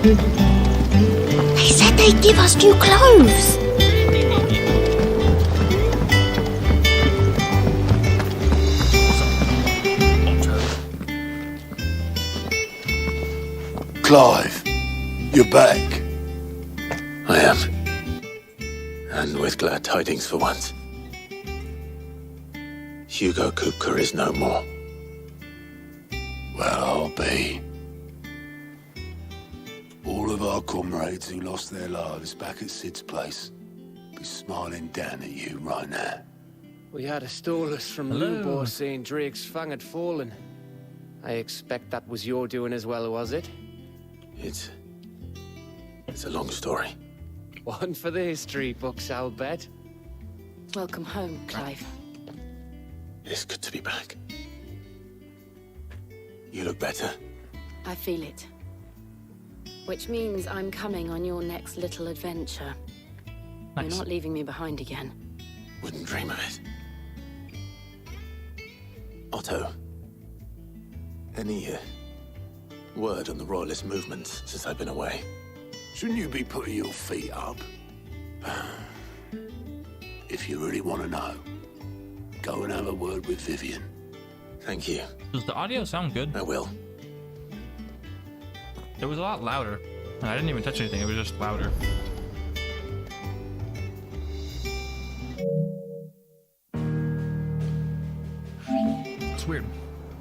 They said they'd give us new clothes. Clive, you're back. I am. And with glad tidings for once. Hugo Kupka is no more. Well, I'll be. All of our comrades who lost their lives back at Sid's place be smiling down at you right now. We had a stolus from Lubor saying Drake's fang had fallen. I expect that was your doing as well, was it? It's a long story. One for the history books, I'll bet. Welcome home, Clive. It's good to be back. You look better. I feel it. Which means I'm coming on your next little adventure. Nice. You're not leaving me behind again. Wouldn't dream of it. Otto, any word on the Royalist movement since I've been away? Shouldn't you be putting your feet up? If you really want to know, go and have a word with Vivian. Thank you. Does the audio sound good? I will. It was a lot louder. And I didn't even touch anything, it was just louder. It's weird.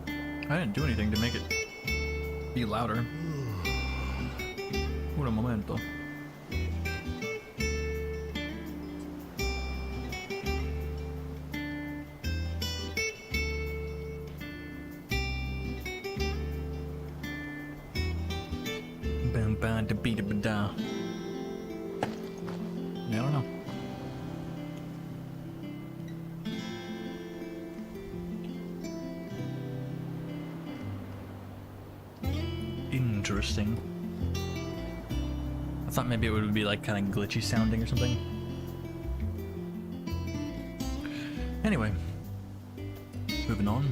I didn't do anything to make it be louder. Un momento. Bam bam da beat da da. I don't know. Interesting. I thought maybe it would be like kind of glitchy sounding or something. Anyway, moving on.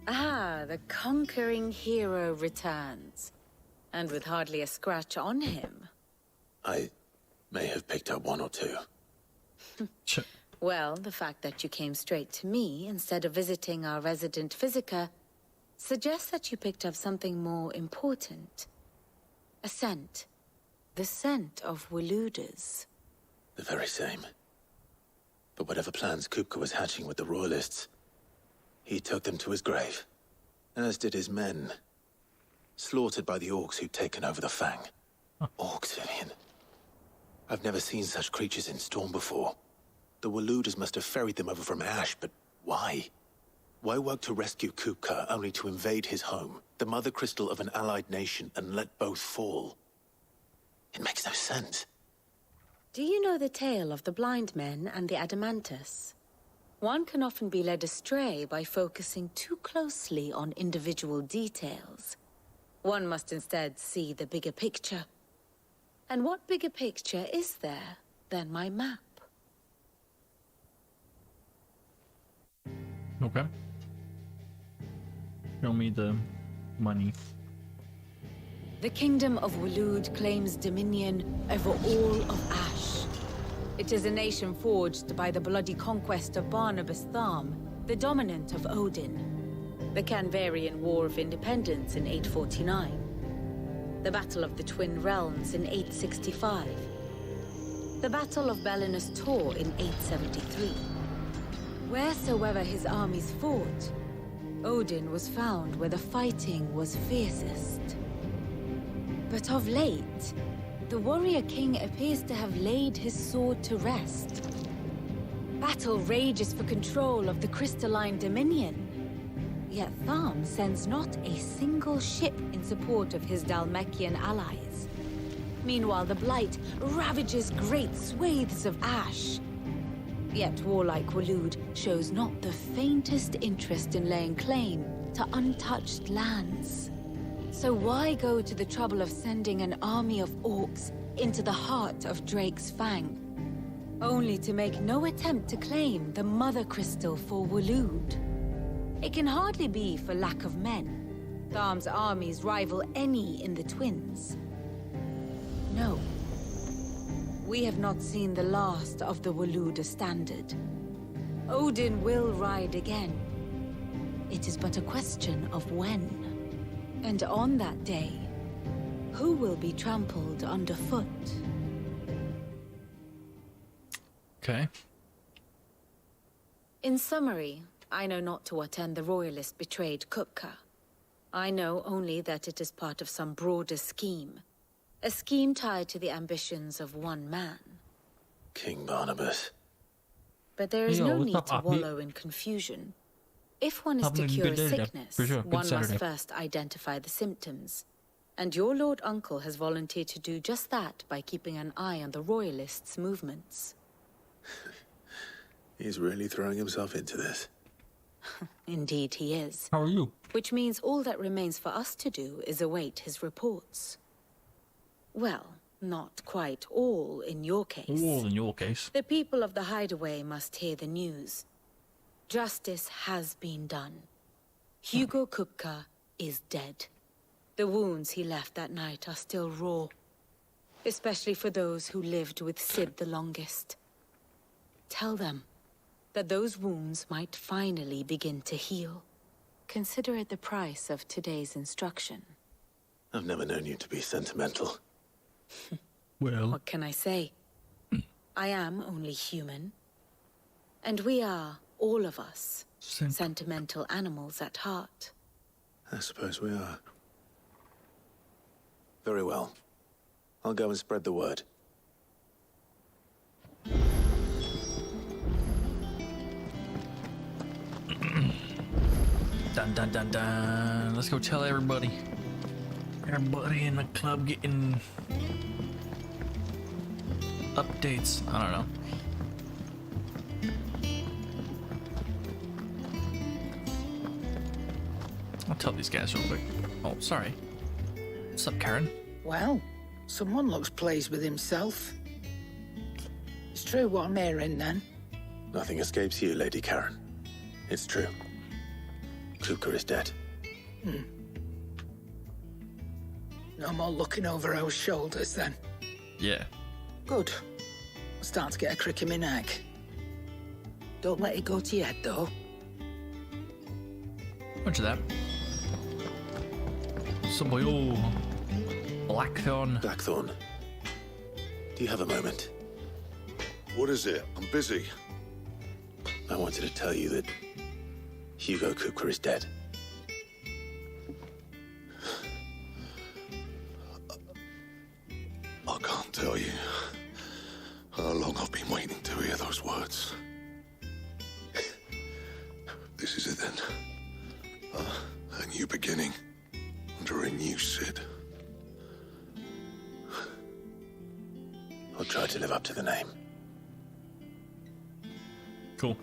Ah, the conquering hero returns. And with hardly a scratch on him. I may have picked up one or two. Sure. Well, the fact that you came straight to me instead of visiting our resident physiker suggests that you picked up something more important. A scent. The scent of Waludas. The very same. But whatever plans Kupka was hatching with the Royalists, he took them to his grave. As did his men. Slaughtered by the orcs who'd taken over the Fang. Orcs, Vivian. I've never seen such creatures in Storm before. The Waludas must have ferried them over from Ash, but why? Why work to rescue Kupka only to invade his home, the mother crystal of an allied nation, and let both fall? It makes no sense. Do you know the tale of the blind men and the Adamantus? One can often be led astray by focusing too closely on individual details. One must instead see the bigger picture. And what bigger picture is there than my map? Okay. Show me the money. The kingdom of Waloed claims dominion over all of Ash. It is a nation forged by the bloody conquest of Barnabas Tharm, the dominant of Odin. The Canvarian War of Independence in 849. The Battle of the Twin Realms in 865. The Battle of Belinus Tor in 873. Wheresoever his armies fought, Odin was found where the fighting was fiercest. But of late, the warrior king appears to have laid his sword to rest. Battle rages for control of the crystalline dominion. Yet Tharm sends not a single ship in support of his Dhalmekian allies. Meanwhile, the Blight ravages great swathes of Ash. Yet warlike Waloed shows not the faintest interest in laying claim to untouched lands. So why go to the trouble of sending an army of orcs into the heart of Drake's Fang, only to make no attempt to claim the Mother Crystal for Waloed? It can hardly be for lack of men. Tharm's armies rival any in the Twins. No. We have not seen the last of the Waluda standard. Odin will ride again. It is but a question of when. And on that day, who will be trampled underfoot? Okay. In summary, I know not to what end the Royalist betrayed Kupka. I know only that it is part of some broader scheme. A scheme tied to the ambitions of one man. King Barnabas. But there is Yo, no what's need up, to Abby? wallow in confusion. If one is Having to a cure good a day there, sickness, for sure. Good one Saturday. must first identify the symptoms. And your Lord Uncle has volunteered to do just that by keeping an eye on the Royalists' movements. He's really throwing himself into this. Indeed he is. How are you? Which means all that remains for us to do is await his reports. Well, not quite all in your case. All in your case. The people of the Hideaway must hear the news. Justice has been done. Hugo Kupka is dead. The wounds he left that night are still raw. Especially for those who lived with Sid the longest. Tell them that those wounds might finally begin to heal. Consider it the price of today's instruction. I've never known you to be sentimental. Well, What can I say? I am only human. And we are, all of us, sentimental animals at heart. I suppose we are. Very well. I'll go and spread the word. dun dun dun dun. Let's go tell everybody. Everybody in the club getting updates. I don't know. I'll tell these guys real quick. Oh, sorry. What's up, Karen? Well, someone looks pleased with himself. It's true what I'm hearing, then. Nothing escapes you, Lady Karen. It's true. Kupka is dead. No more looking over our shoulders, then. Yeah. Good. I'm starting to get a crick in my neck. Don't let it go to your head, though. Bunch of that. Some boy, oh, Blackthorn. Blackthorn, do you have a moment? What is it? I'm busy. I wanted to tell you that Hugo Kupka is dead. I can't tell you how long I've been waiting to hear those words. This is it then. A new beginning under a new Sid. I'll try to live up to the name. Cool.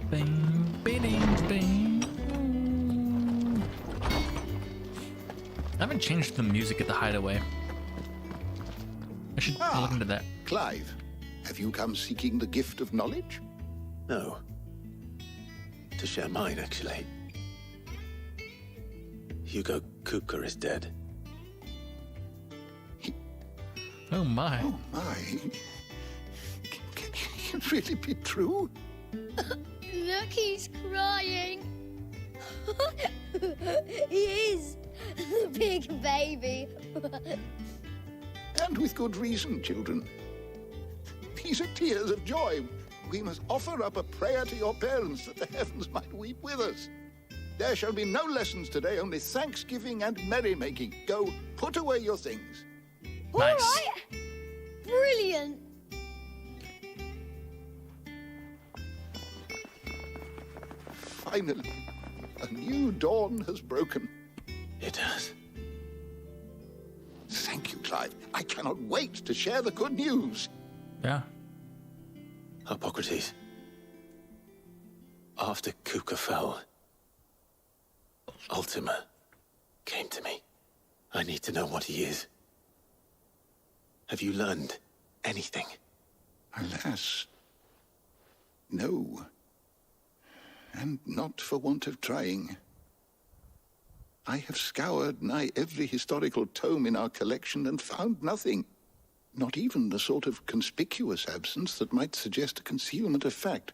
Bing, bing, bing. I haven't changed the music at the Hideaway. I should look into that. Clive, have you come seeking the gift of knowledge? No. To share mine, actually. Hugo Kupka is dead. Oh my. Oh, my. Can it really be true? Look, he's crying. He is. Big baby. And with good reason, children. These are tears of joy. We must offer up a prayer to your parents that the heavens might weep with us. There shall be no lessons today, only thanksgiving and merrymaking. Go, put away your things. All right. Brilliant. Finally, a new dawn has broken. It has. Thank you, Clive. I cannot wait to share the good news. Yeah. Hippocrates. After Kupka fell, Ultima came to me. I need to know what he is. Have you learned anything? Alas, no. And not for want of trying. I have scoured nigh every historical tome in our collection and found nothing. Not even the sort of conspicuous absence that might suggest a concealment of fact.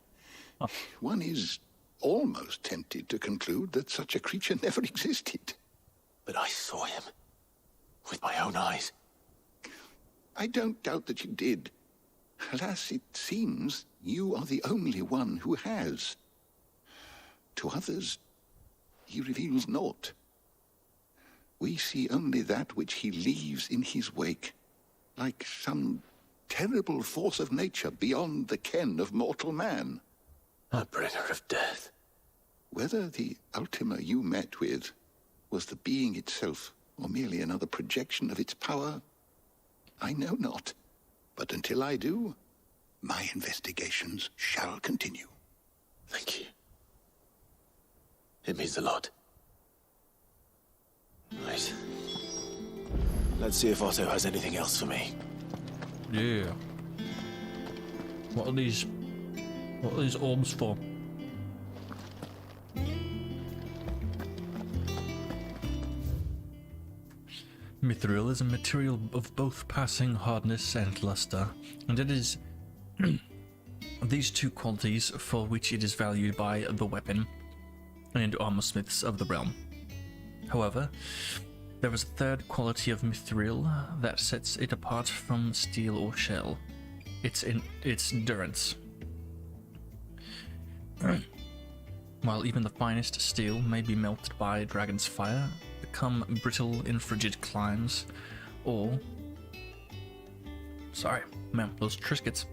Oh. One is almost tempted to conclude that such a creature never existed. But I saw him. With my own eyes. I don't doubt that you did. Alas, it seems you are the only one who has. To others, he reveals naught. We see only that which he leaves in his wake, like some terrible force of nature beyond the ken of mortal man. A bringer of death. Whether the Ultima you met with was the being itself, or merely another projection of its power, I know not. But until I do, my investigations shall continue. Thank you. It means a lot. Right. Let's see if Otto has anything else for me. Yeah. What are these orbs for? Mithril is a material of both passing hardness and luster, and it is these two qualities for which it is valued by the weapon and armorsmiths of the realm. However, there is a third quality of mithril that sets it apart from steel or shell. Its endurance. While even the finest steel may be melted by a dragon's fire, become brittle in frigid climes, or... Sorry, man, those Triscuits.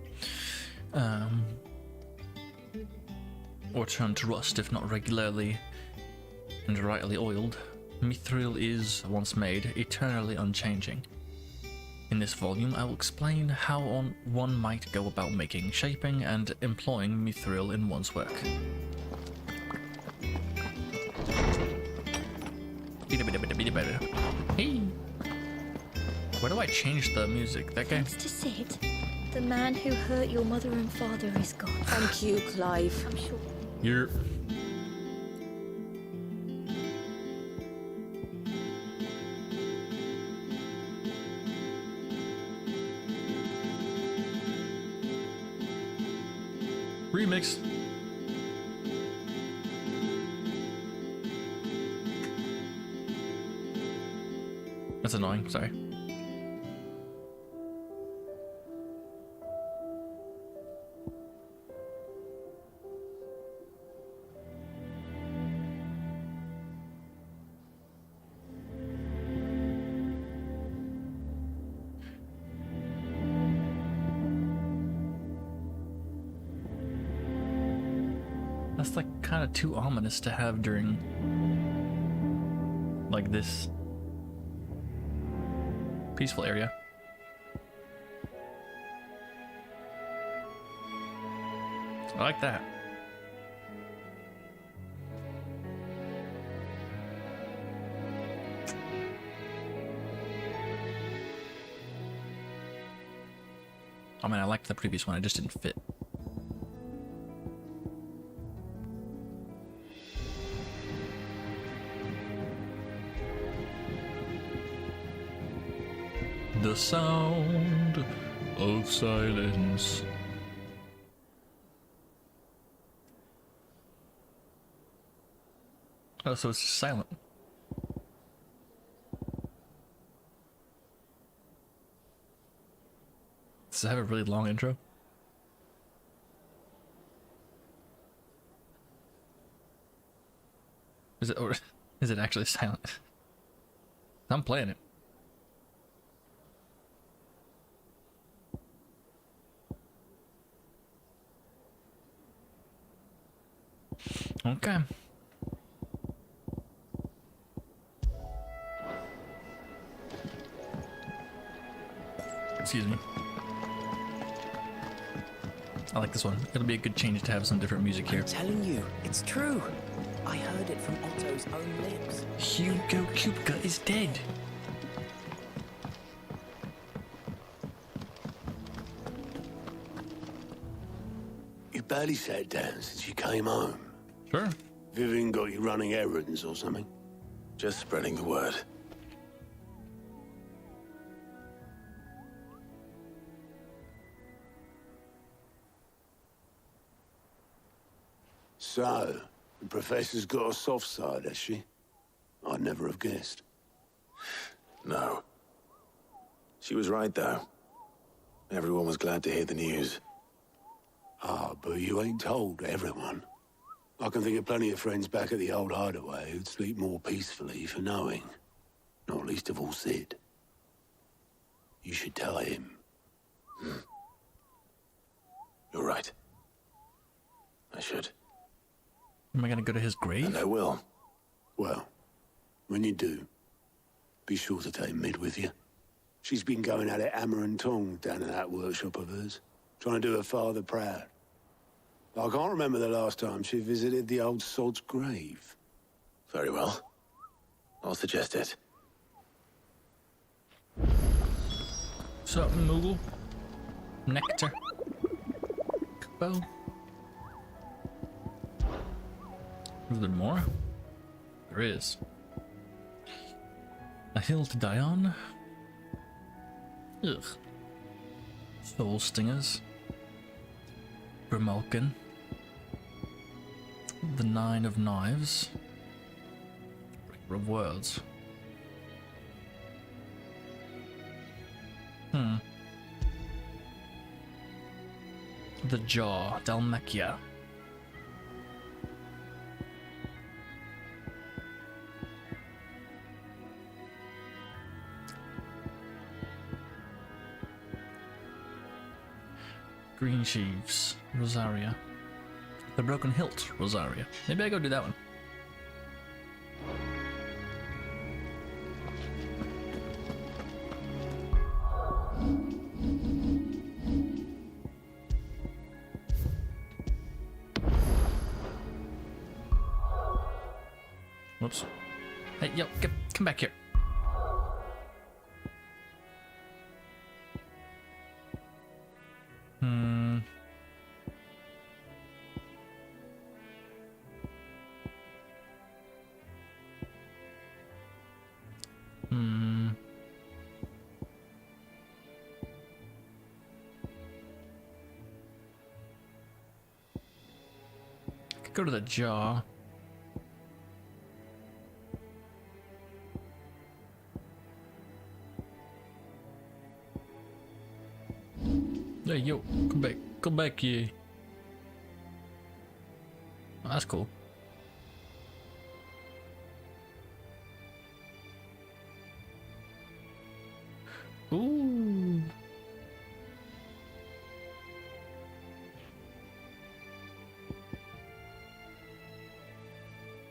Or turn to rust if not regularly and rightly oiled. Mithril is, once made, eternally unchanging. In this volume, I will explain how one might go about making, shaping, and employing mithril in one's work. Hey! Where do I change the music? That guy? Thanks to Sid, the man who hurt your mother and father is gone. Thank you, Clive. I'm sure. You're... Remix. That's annoying, sorry. That's like kind of too ominous to have during like this peaceful area. I like that. I mean, I liked the previous one, it just didn't fit. The sound of silence. Oh, so it's silent. Does it have a really long intro? Is it, or is it actually silent? I'm playing it. Okay. Excuse me. I like this one. It'll be a good change to have some different music here. I'm telling you, it's true. I heard it from Otto's own lips. Hugo Kupka is dead. I've barely sat down since you came home. Sure. Vivian got you running errands or something? Just spreading the word. So, the Professor's got a soft side, has she? I'd never have guessed. No. She was right, though. Everyone was glad to hear the news. Ah, but you ain't told everyone. I can think of plenty of friends back at the old hideaway who'd sleep more peacefully for knowing. Not least of all Sid. You should tell him. You're right. I should. Am I gonna go to his grave? And I will. Well, when you do, be sure to take Mid with you. She's been going at it hammer and tong down in that workshop of hers, trying to do her father proud. I can't remember the last time she visited the old sod's grave. Very well. I'll suggest it. What's up, Moogle? Nectar. Kubo. Is there more? There is. A hill to die on. Ugh. Soul stingers. Grimalkin. The 9 of Knives. Breaker of Words. The Jaw, Dalmacia. Green Sheaves, Rosaria. The Broken Hilt, Rosaria. Maybe I go do that one. Whoops. Hey, yo, come back here. Go to the jaw. Hey, yo, come back here. Oh, that's cool. Ooh.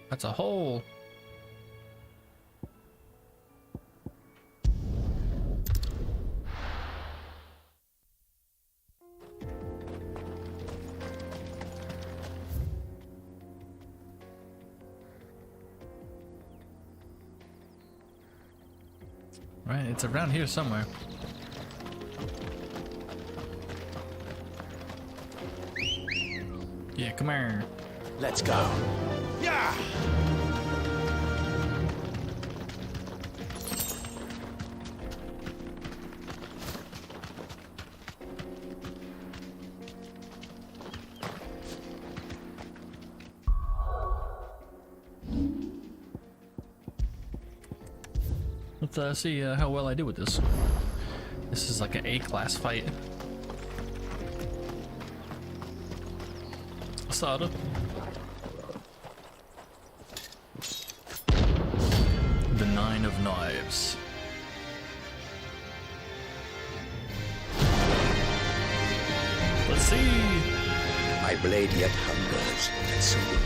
That's a hole. Right, it's around here somewhere. Yeah, come here. Let's go. Yeah! Let's see how well I do with this. This is like an A-class fight. Sorta. The 9 of Knives. Let's see. My blade yet hungers, and so will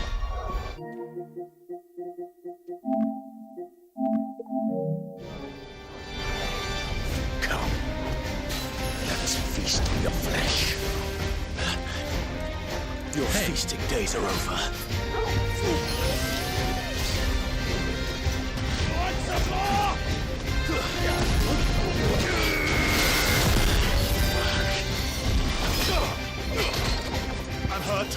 come. Let us feast on your flesh. Your feasting days are over. I'm hurt.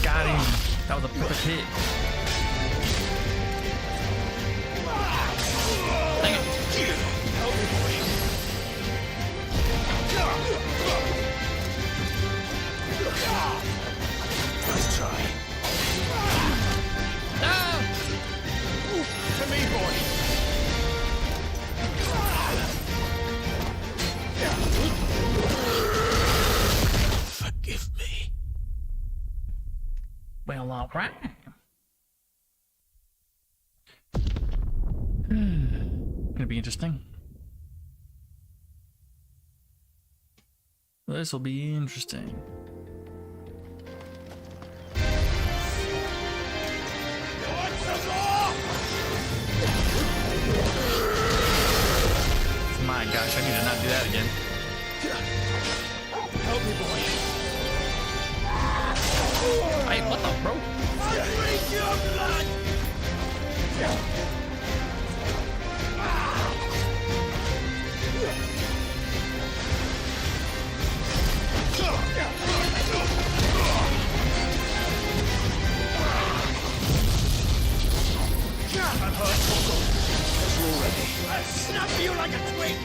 Got him. That was a perfect hit. Dang it. Nice try. Ah! To me, boy. Forgive me. Well, all right. Gonna be interesting. This will be interesting. My gosh, I need to not do that again. Help me, boy. Hey, what the, bro? I'll drink your blood. I'm hurt, Uncle. As we're ready. I'll snap you like a twig.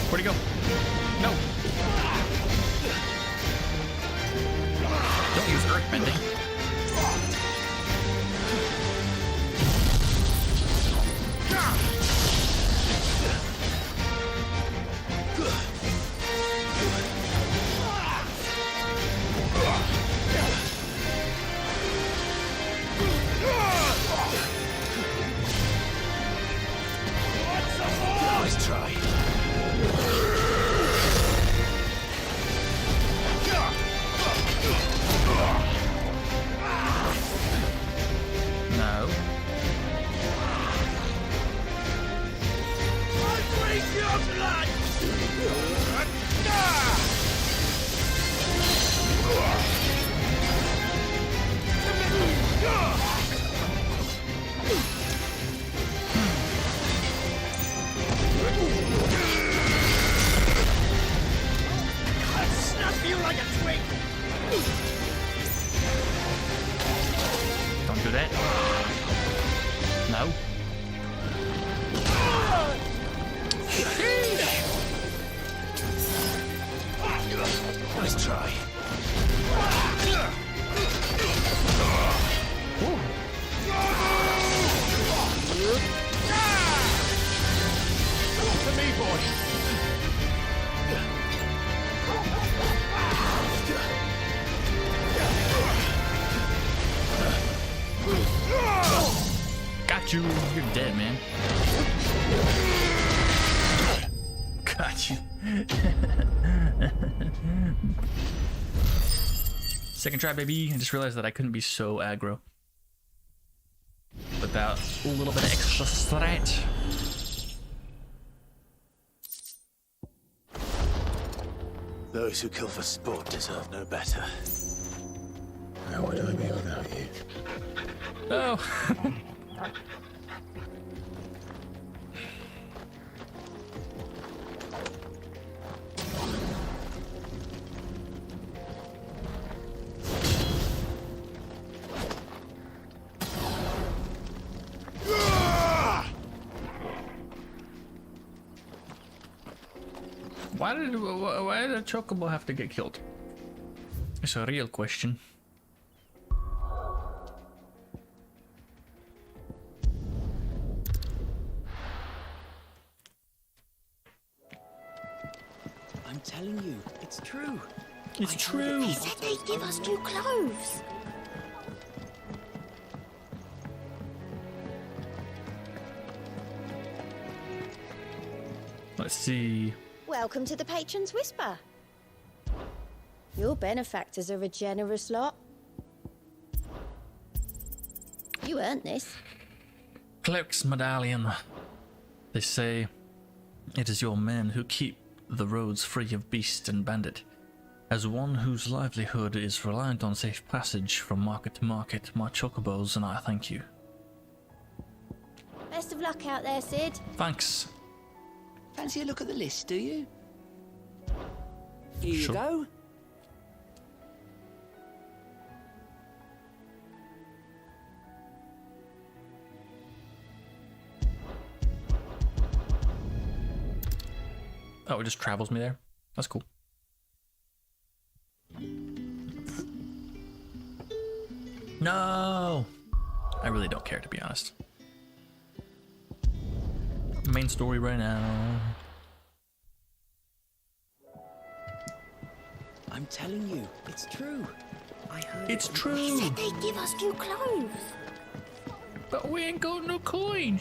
Where'd he go? No. Don't use earth bending. Nice try. No. I'll drink your blood. I'll snap you like a twig. Don't do that. No. Nice try. To me, boy. You're dead, man. Got you. Second try, baby. I just realized that I couldn't be so aggro without a little bit of extra threat. Those who kill for sport deserve no better. How would I be without you? Oh. Why did a chocobo have to get killed? It's a real question. I'm telling you, it's true. It's true. He said they'd give us new clothes. Let's see. Welcome to the Patron's Whisper. Your benefactors are a generous lot. You earned this. Clerk's medallion. They say it is your men who keep the roads free of beast and bandit. As one whose livelihood is reliant on safe passage from market to market, my chocobos and I thank you. Best of luck out there, Sid. Thanks. Fancy a look at the list, do you? Here you Sure. go. Oh, it just travels me there. That's cool. No! I really don't care, to be honest. Main story right now. I'm telling you, it's true. I heard It's it. true! He said they'd give us new clothes. But we ain't got no coin!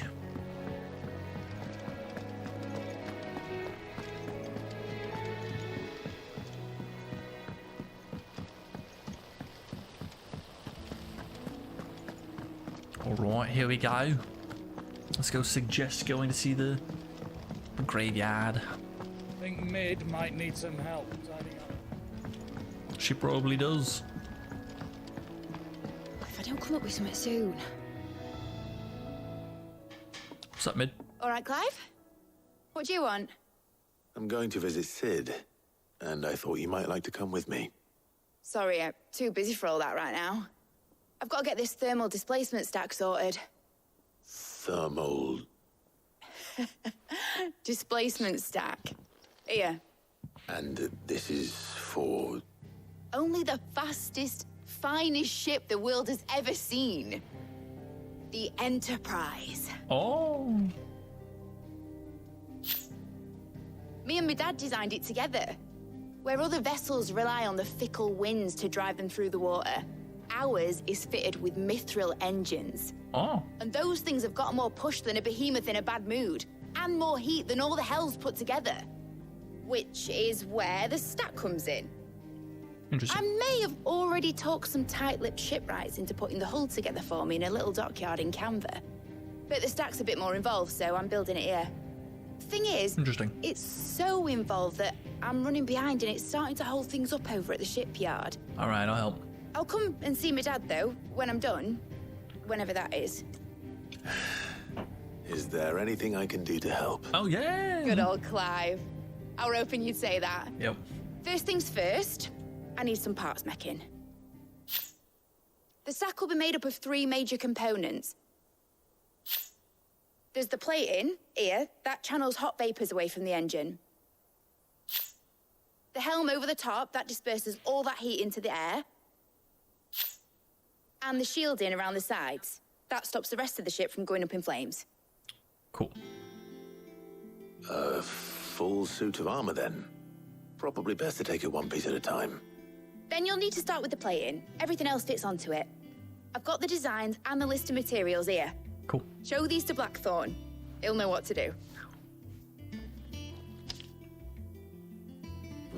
Alright, here we go. Let's go suggest going to see the graveyard. I think Mid might need some help tidying up. She probably does. If I don't come up with something soon. What's up, Mid? All right, Clive? What do you want? I'm going to visit Sid, and I thought you might like to come with me. Sorry, I'm too busy for all that right now. I've got to get this thermal displacement stack sorted. Thermal... Displacement stack. Here. And this is for... Only the fastest, finest ship the world has ever seen. The Enterprise. Oh. Me and my dad designed it together. Where other vessels rely on the fickle winds to drive them through the water, ours is fitted with mithril engines. Oh. And those things have got more push than a behemoth in a bad mood, and more heat than all the hells put together. Which is where the stack comes in. Interesting. I may have already talked some tight-lipped shipwrights into putting the hull together for me in a little dockyard in Canva. But the stack's a bit more involved, so I'm building it here. Thing is, Interesting. it's so involved that I'm running behind and it's starting to hold things up over at the shipyard. All right, I'll help. I'll come and see my dad, though, when I'm done. Whenever that is. Is there anything I can do to help? Oh, yeah. Good old Clive. I were hoping you'd say that. Yep. First things first, I need some parts meching. The stack will be made up of 3 major components. There's the plating, here, that channels hot vapors away from the engine. The helm over the top, that disperses all that heat into the air. And the shielding around the sides. That stops the rest of the ship from going up in flames. Cool. A full suit of armor, then. Probably best to take it one piece at a time. Then you'll need to start with the plating. Everything else fits onto it. I've got the designs and the list of materials here. Cool. Show these to Blackthorn. He'll know what to do.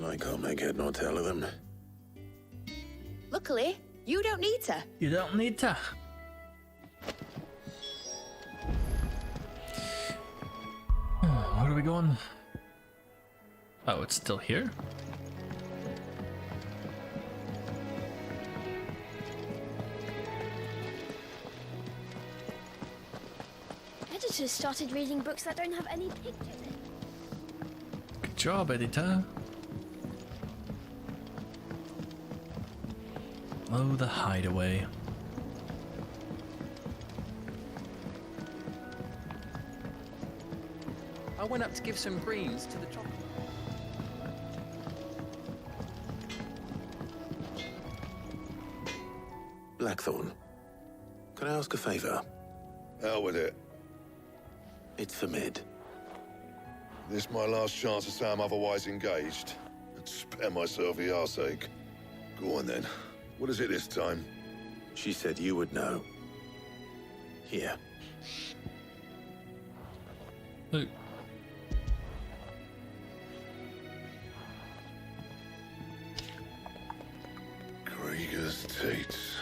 I can't make head nor tail of them. Luckily, you don't need to. You don't need to. Where are we going? Oh, it's still here? Editors started reading books that don't have any pictures in. Good job, editor. Oh, the hideaway. I went up to give some greens to the chocolate. Blackthorn, can I ask a favor? Hell with it. It's for Mid. This my last chance to say I'm otherwise engaged. I'd spare myself the arseache. Go on then. What is it this time? She said you would know. Here. Look. Krieger's Tates.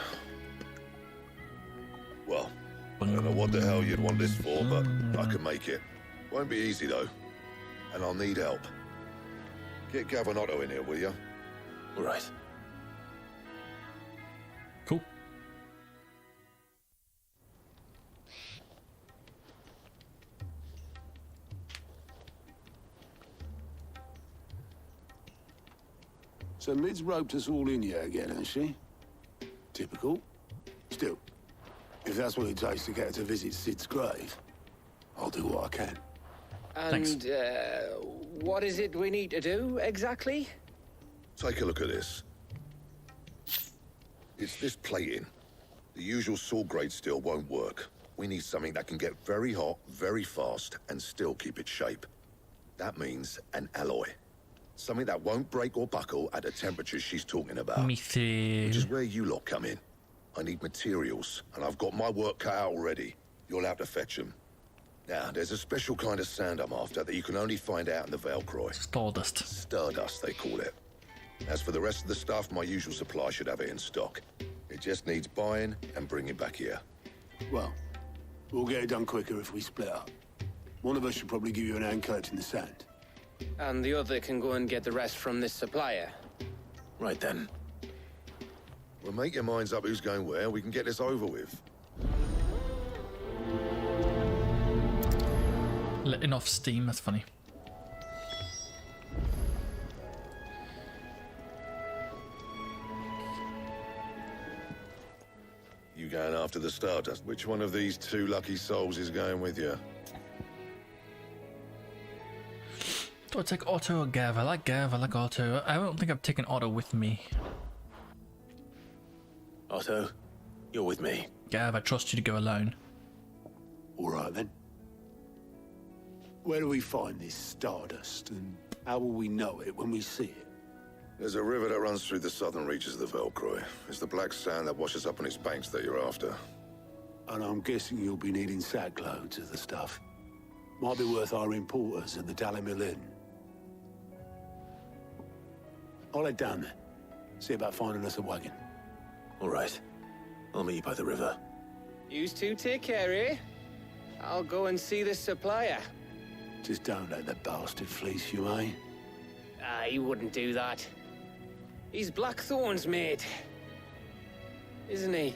Well, I don't know what the hell you'd want this for, but I can make it. Won't be easy, though. And I'll need help. Get Gavin Otto in here, will you? All right. Cool. So Mid's roped us all in here again, has she? Typical. Still, if that's what it takes to get her to visit Sid's grave, I'll do what I can. And, what is it we need to do, exactly? Take a look at this. It's this plating. The usual sword-grade steel won't work. We need something that can get very hot, very fast, and still keep its shape. That means an alloy. Something that won't break or buckle at the temperatures she's talking about. Which is where you lot come in. I need materials, and I've got my work cut out already. You'll have to fetch them. Now, there's a special kind of sand I'm after that you can only find out in the Velcroy. Stardust. Stardust, they call it. As for the rest of the stuff, my usual supply should have it in stock. It just needs buying and bringing back here. Well, we'll get it done quicker if we split up. One of us should probably give you an hand collecting the sand. And the other can go and get the rest from this supplier. Right then. Well, make your minds up who's going where, we can get this over with. Letting off steam, that's funny. You going after the Stardust? Which one of these two lucky souls is going with you? Do I take Otto or Gav? I like Gav, I like Otto. I don't think I've taken Otto with me. Otto, you're with me. Gav, I trust you to go alone. All right, then. Where do we find this Stardust, and how will we know it when we see it? There's a river that runs through the southern reaches of the Velcroy. It's the black sand that washes up on its banks that you're after. And I'm guessing you'll be needing sackloads of the stuff. Might be worth hiring porters at the Dalimil Inn. I'll head down there. See about finding us a wagon. All right. I'll meet you by the river. Yous two take care, eh? I'll go and see this supplier. Just don't let the bastard fleece you, eh? He wouldn't do that. He's Blackthorn's mate. Isn't he?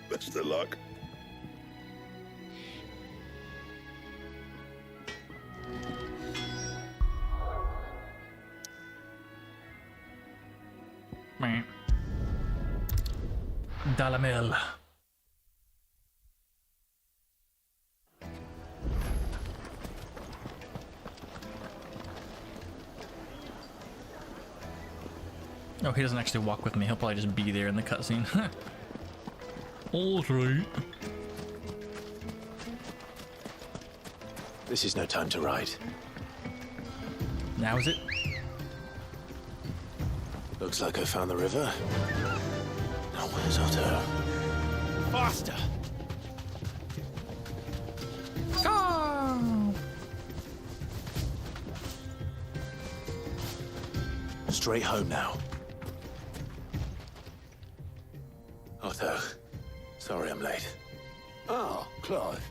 Best of luck. Dalimil. Oh, he doesn't actually walk with me. He'll probably just be there in the cutscene. All right. This is no time to ride. Now is it? Looks like I found the river. Now where's Otto? Faster! straight home now. Otto, sorry I'm late. Oh, Clive.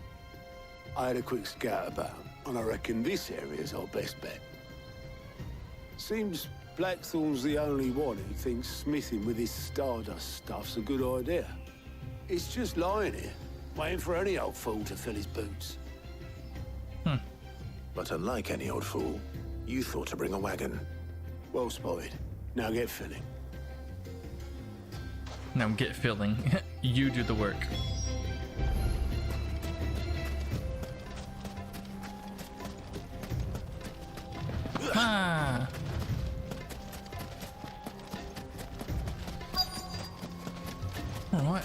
I had a quick scout about, and I reckon this area's our best bet. Seems Blackthorn's the only one who thinks smithing with his Stardust stuff's a good idea. It's just lying here, waiting for any old fool to fill his boots. But unlike any old fool, you thought to bring a wagon. Well spotted. Now get filling. Now get filling. You do the work. Ah. All right.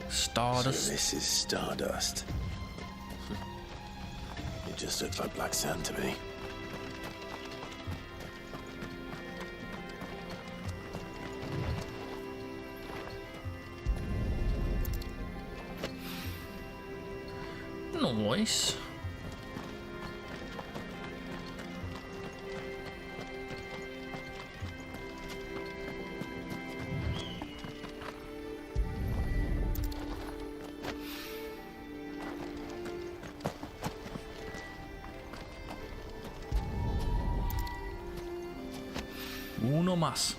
Stardust. So this is Stardust. It just looks like black sand to me. Nice. Uno más.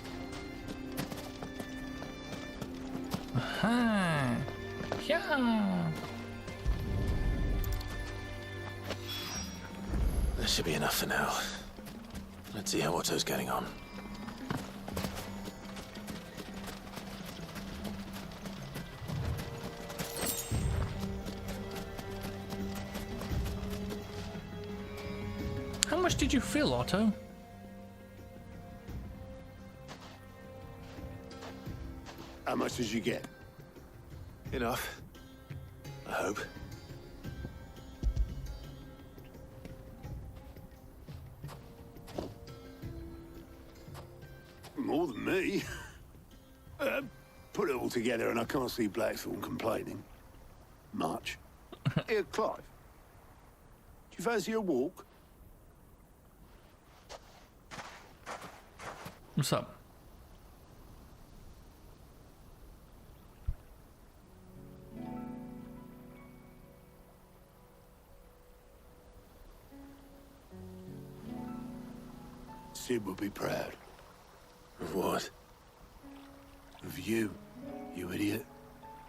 Ajá. Yeah. That should be enough for now. Let's see how Otto's getting on. How much did you fill, Otto? How much did you get? Enough. I hope. More than me. Put it all together and I can't see Blackthorn complaining. Much. Here, Clive. Do you fancy a walk? What's up? Sid would be proud. Of what? Of you, you idiot.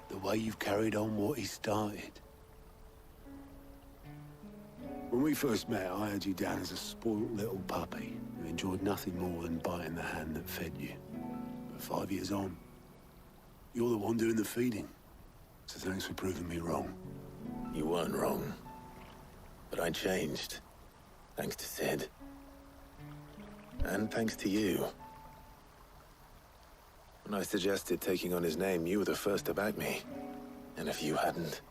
The way you've carried on what he started. When we first met, I had you down as a spoilt little puppy who enjoyed nothing more than biting the hand that fed you. But 5 years on, you're the one doing the feeding. So thanks for proving me wrong. You weren't wrong. But I changed. Thanks to Sid. And thanks to you. When I suggested taking on his name, you were the first to back me. And if you hadn't,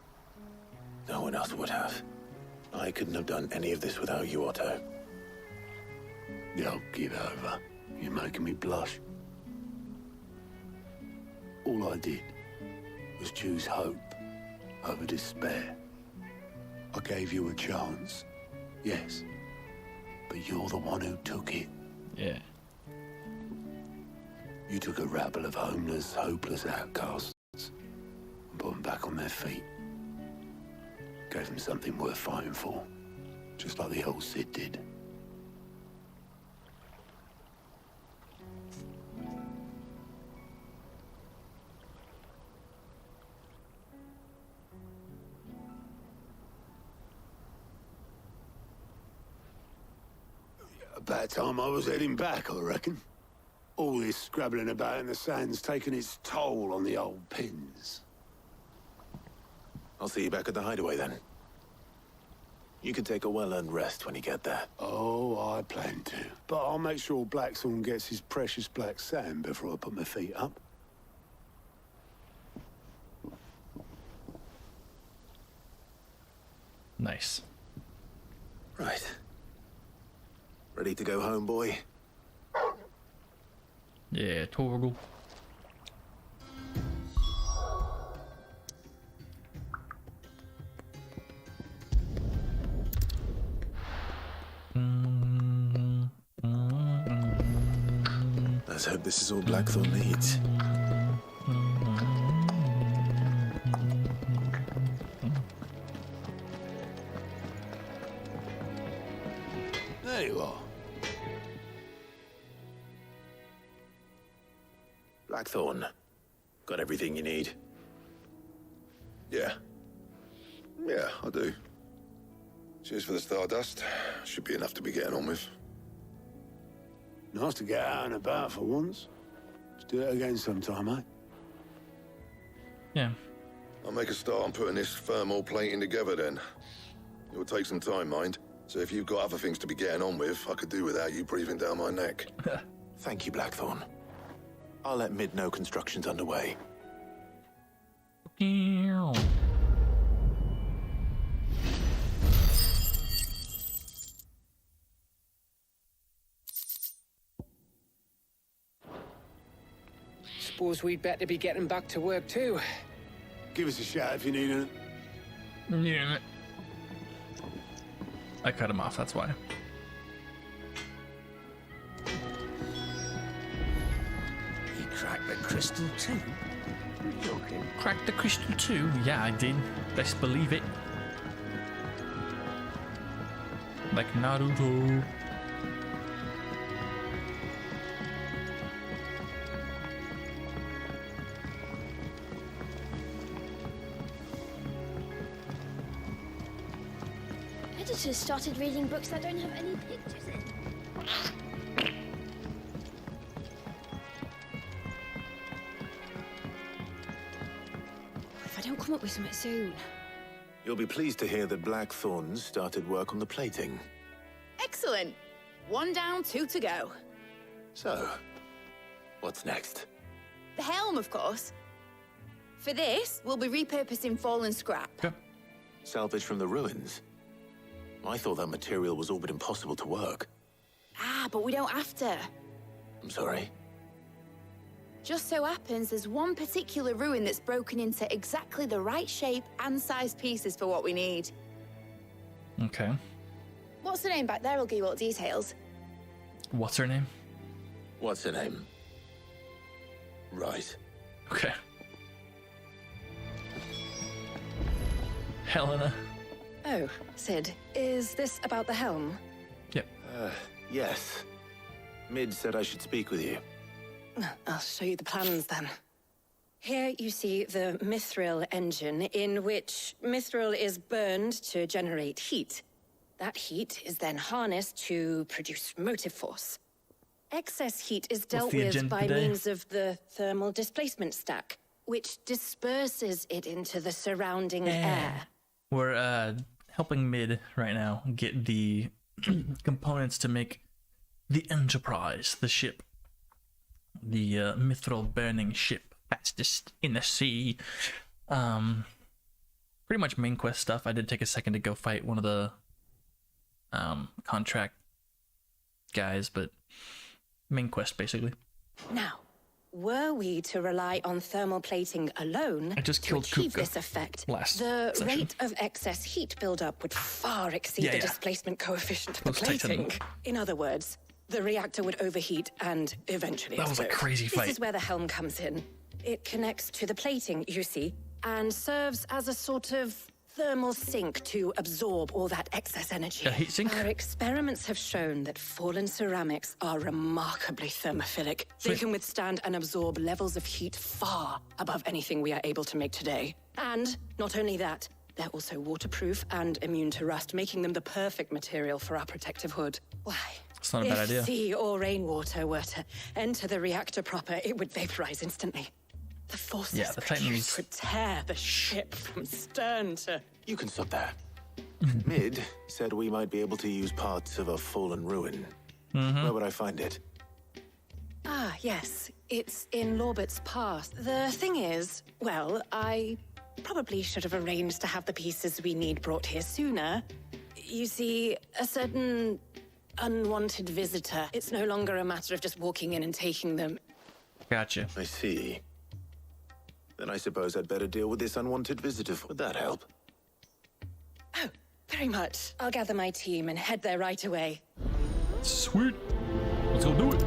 no one else would have. I couldn't have done any of this without you, Otto. Yo, give over. You're making me blush. All I did was choose hope over despair. I gave you a chance, yes. But you're the one who took it. Yeah. You took a rabble of homeless, hopeless outcasts and put them back on their feet. Gave them something worth fighting for, just like the old Sid did. About time I was heading back, I reckon. All this scrabbling about in the sand's taken its toll on the old pins. I'll see you back at the hideaway then. You can take a well-earned rest when you get there. Oh, I plan to. But I'll make sure Blackthorn gets his precious black sand before I put my feet up. Nice. Right. Ready to go home, boy? Yeah, Torgal. Let's hope this is all Blackthorn needs. There you are. Blackthorn, got everything you need? Yeah. Yeah, I do. Cheers for the stardust. Should be enough to be getting on with. Nice to get out and about for once. Let's do it again sometime, eh? Yeah. I'll make a start on putting this thermal plating together then. It'll take some time, mind. So if you've got other things to be getting on with, I could do without you breathing down my neck. Thank you, Blackthorn. I'll let Mid know construction's underway. Suppose we'd better be getting back to work too. Give us a shout if you need it. Yeah. I cut him off, that's why. He cracked the crystal too. Joking. Cracked the crystal too? Yeah, I did. Best believe it. Like Naruto. Editors started reading books that don't have any pictures in. If I don't come up with something soon. You'll be pleased to hear that Blackthorn's started work on the plating. Excellent. 1 down, 2 to go. So, what's next? The helm, of course. For this, we'll be repurposing fallen scrap. Okay. Salvage from the ruins? I thought that material was all but impossible to work. Ah, but we don't have to. I'm sorry. Just so happens there's one particular ruin that's broken into exactly the right shape and size pieces for what we need. Okay. What's the name back there? I'll give you all the details. What's her name? What's her name? Right. Okay. Helena. Oh, Sid, is this about the helm? Yep. Yes. Mid said I should speak with you. I'll show you the plans then. Here you see the mithril engine, in which mithril is burned to generate heat. That heat is then harnessed to produce motive force. Excess heat is dealt with by means of the thermal displacement stack, which disperses it into the surrounding air. We're helping Mid right now get the components to make the Enterprise, the ship. The mithril burning ship, fastest in the sea. Pretty much main quest stuff. I did take a second to go fight one of the contract guys, but main quest basically. Now, were we to rely on thermal plating alone I just to killed achieve Kupka this effect, last the session. rate of excess heat buildup would far exceed Yeah, the yeah. displacement coefficient of the Let's tighten plating. them. In other words, the reactor would overheat and eventually That was a explode. crazy fight. This is where the helm comes in. It connects to the plating, you see, and serves as a sort of thermal sink to absorb all that excess energy. A heat sink? Our experiments have shown that fallen ceramics are remarkably thermophilic. They can withstand and absorb levels of heat far above anything we are able to make today. And not only that, they're also waterproof and immune to rust, making them the perfect material for our protective hood. Why? It's not a bad idea. If sea or rainwater were to enter the reactor proper, it would vaporize instantly. The forces Yeah, the produced Titans- would tear the ship from stern to... You can stop there. Mid said we might be able to use parts of a fallen ruin. Where would I find it? Ah, yes. It's in Lorbert's Pass. The thing is, well, I probably should have arranged to have the pieces we need brought here sooner. You see, a certain unwanted visitor, it's no longer a matter of just walking in and taking them. Gotcha. I see. Then I suppose I'd better deal with this unwanted visitor. Would that help? Oh, very much. I'll gather my team and head there right away. Sweet. Let's go do it.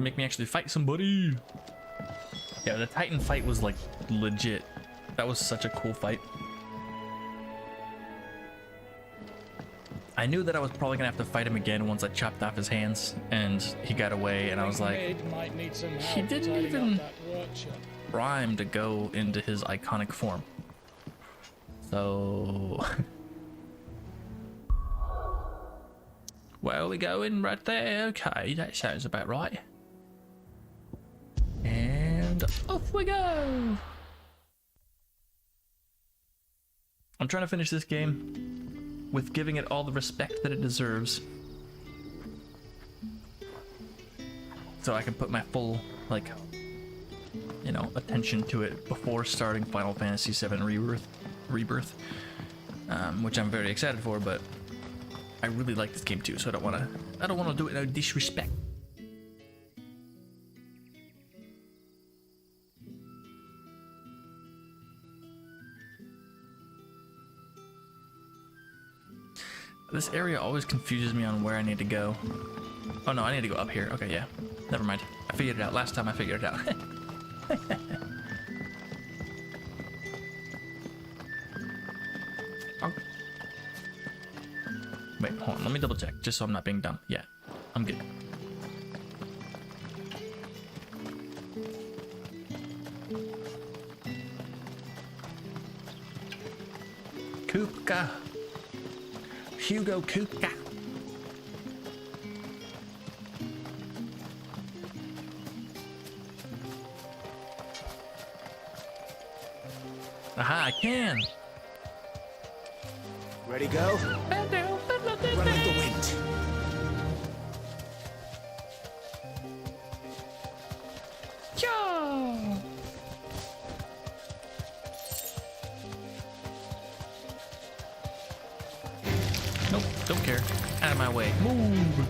Make me actually fight somebody. Yeah, the Titan fight was like legit. That was such a cool fight. I knew that I was probably gonna have to fight him again once I chopped off his hands and he got away, and I was like, he didn't even rhyme to go into his iconic form. So well, we go in right there. Okay, that sounds about right. And off we go. I'm trying to finish this game with giving it all the respect that it deserves, so I can put my full, like, you know, attention to it before starting Final Fantasy VII Rebirth, which I'm very excited for. But I really like this game too, so I don't want to do it in a disrespect. This area always confuses me on where I need to go. Oh no, I need to go up here. Okay, yeah. Never mind. I figured it out. Last time I figured it out. Oh. Wait, hold on. Let me double check, just so I'm not being dumb. Yeah, I'm good. Kupka. Hugo Kupka. Aha, I can. Ready, go? Run like the wind. Nope, don't care. Out of my way. Move!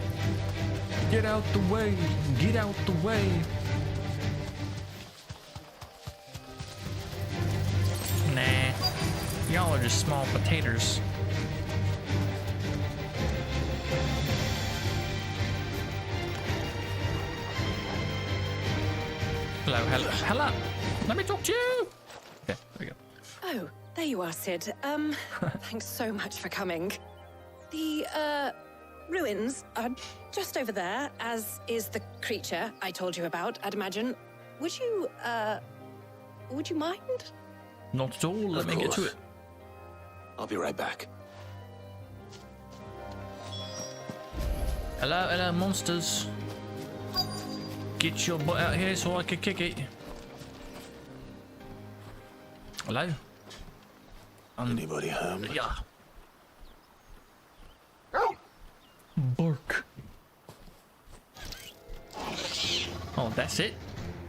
Get out the way! Get out the way! Nah. Y'all are just small potatoes. Hello, hello, hello! Let me talk to you! Okay, there we go. Oh, there you are, Sid. Thanks so much for coming. The, ruins are just over there, as is the creature I told you about, I'd imagine. Would you mind? Not at all, let me get to it. I'll be right back. Hello, hello, monsters. Get your butt out here so I can kick it. Hello? Anybody home? Yeah. Bark. Oh, that's it?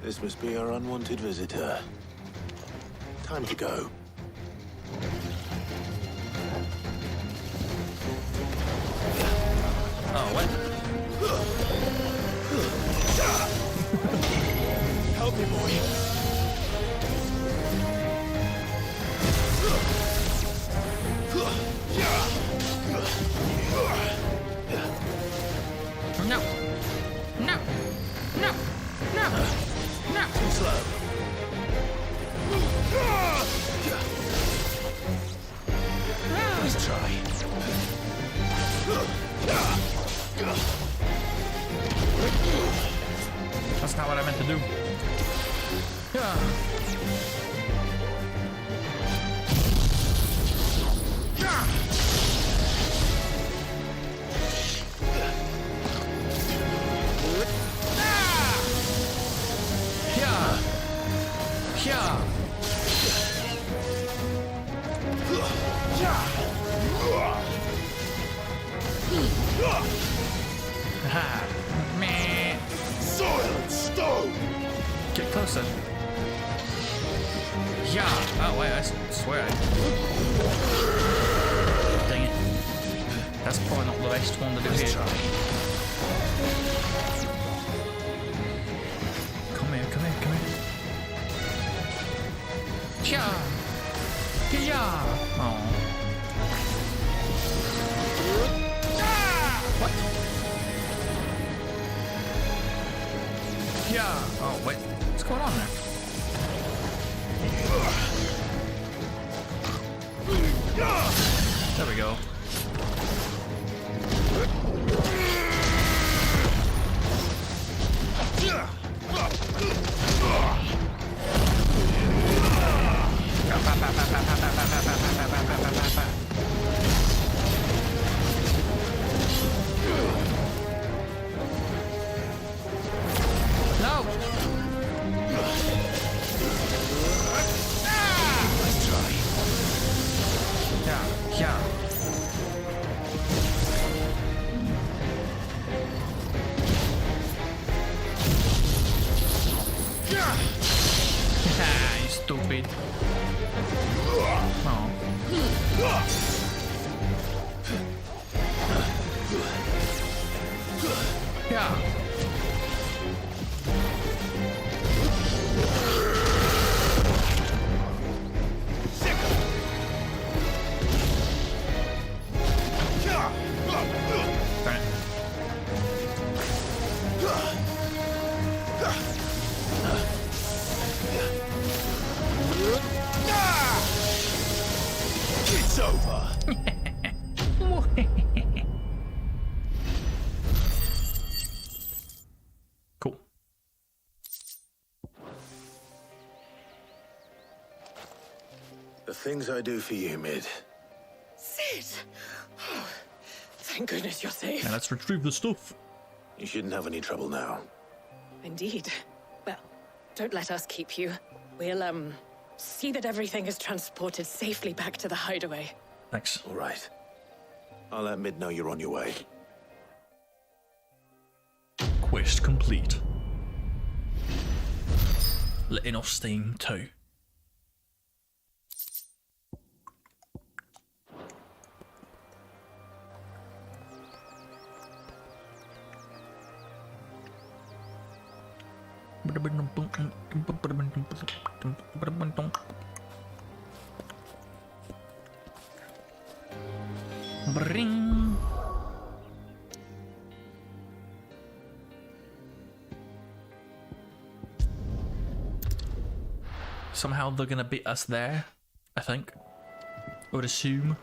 This must be our unwanted visitor. Time to go. Oh, what? Help me, boy. No. No. No. No. No. Too slow. Let's try. That's not what I meant to do. Yeah. Aha. Meh. Soil and stone! Get closer. Yeah. Oh, wait, I swear. Dang it. That's probably not the best one to do here. Come here, come here, come here. Yeah. Yeah. Oh. What? Yeah. Oh, wait. What's going on there? There we go. No! Let's try. Yeah. You stupid. Oh. Yeah. It's over. Cool. The things I do for you, Mid. Sid! Oh, thank goodness you're safe. Now let's retrieve the stuff. You shouldn't have any trouble now. Indeed. Well, don't let us keep you. We'll, see that everything is transported safely back to the hideaway. Thanks. All right. I'll let Mid know you're on your way. Quest complete. Letting off steam too. Bring. Somehow they're gonna beat us there, I think. I would assume.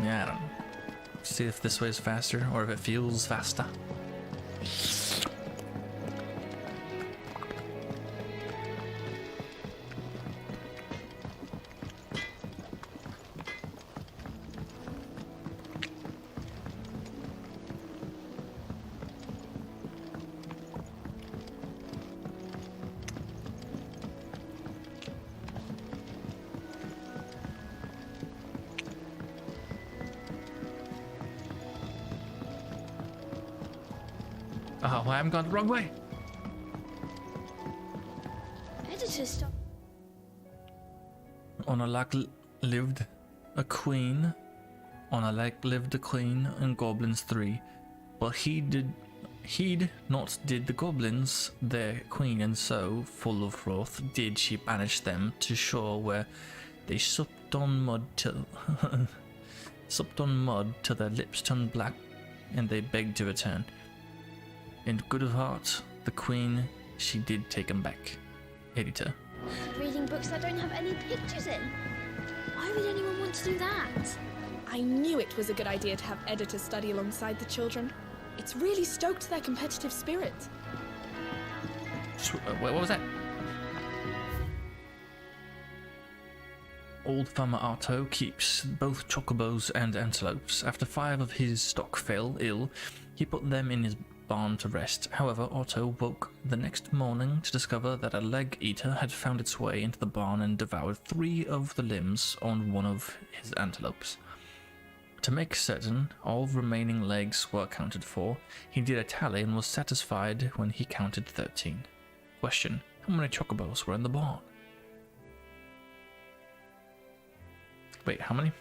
Yeah, I don't know. See if this way is faster or if it feels faster. Oh, I haven't gone the wrong way. Editor, stop. On a lake lived a queen. On a lake lived a queen in Goblins 3. But heed not did the goblins their queen, and so, full of wrath, did she banish them to shore where they supped on mud till their lips turned black, and they begged to return. And good of heart, the queen, she did take them back. Editor. Reading books that don't have any pictures in. Why would anyone want to do that? I knew it was a good idea to have editors study alongside the children. It's really stoked their competitive spirit. What was that? Old Farmer Otto keeps both chocobos and antelopes. After 5 of his stock fell ill, he put them in his barn to rest. However, Otto woke the next morning to discover that a leg eater had found its way into the barn and devoured 3 of the limbs on one of his antelopes. To make certain all remaining legs were accounted for, he did a tally and was satisfied when he counted 13. Question: how many chocobos were in the barn? Wait, how many?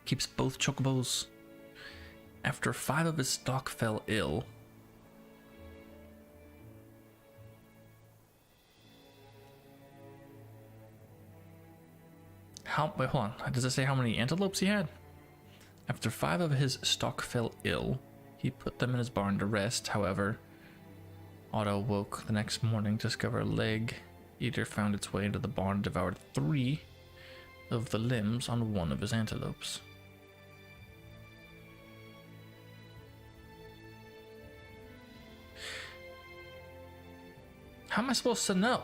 Keeps both chocobos. After 5 of his stock fell ill. Wait, hold on. Does it say how many antelopes he had? After 5 of his stock fell ill, He put them in his barn to rest. However, Otto woke the next morning to discover a leg eater found its way into the barn and devoured 3 of the limbs on one of his antelopes. How am I supposed to know?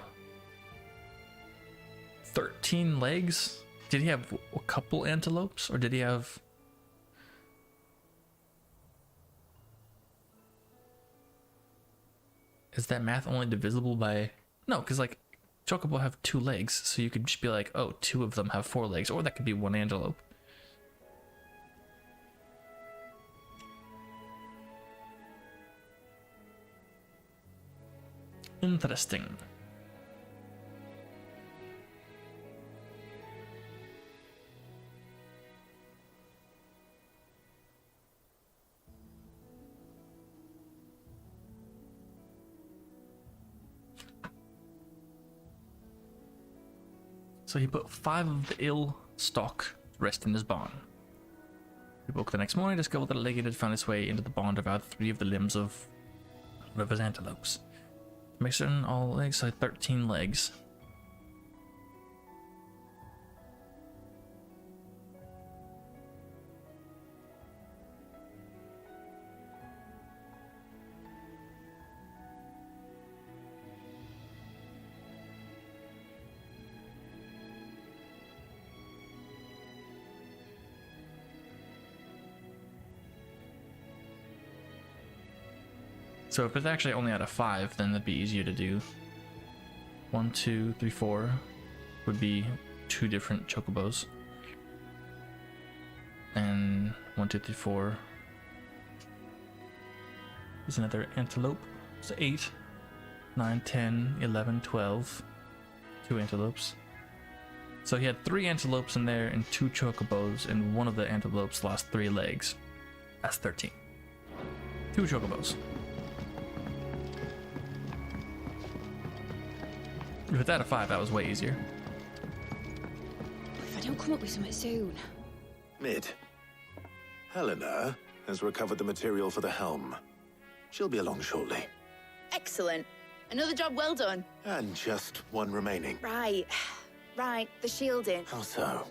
13 legs? Did he have a couple antelopes, or did he have... Is that math only divisible by... No, because like, Chocobo have 2 legs, so you could just be like, oh, 2 of them have 4 legs, or that could be 1 antelope. Interesting. So he put 5 of the ill stock to rest in his barn. He woke the next morning, discovered that a leg had found its way into the barn, devoured 3 of the limbs of one of his antelopes. To make certain all legs had 13 legs. So if it's actually only out of 5, then that'd be easier to do. 1, 2, 3, 4 would be 2 different chocobos. And 1, 2, 3, 4 is another antelope. So 8, 9, 10, 11, 12. 2 antelopes. So he had 3 antelopes in there and 2 chocobos, and one of the antelopes lost 3 legs. That's 13. 2 chocobos. If it's out of 5, that was way easier. If I don't come up with something soon. Mid. Helena has recovered the material for the helm. She'll be along shortly. Excellent. Another job well done. And just 1 remaining. Right. Right, the shielding. How so?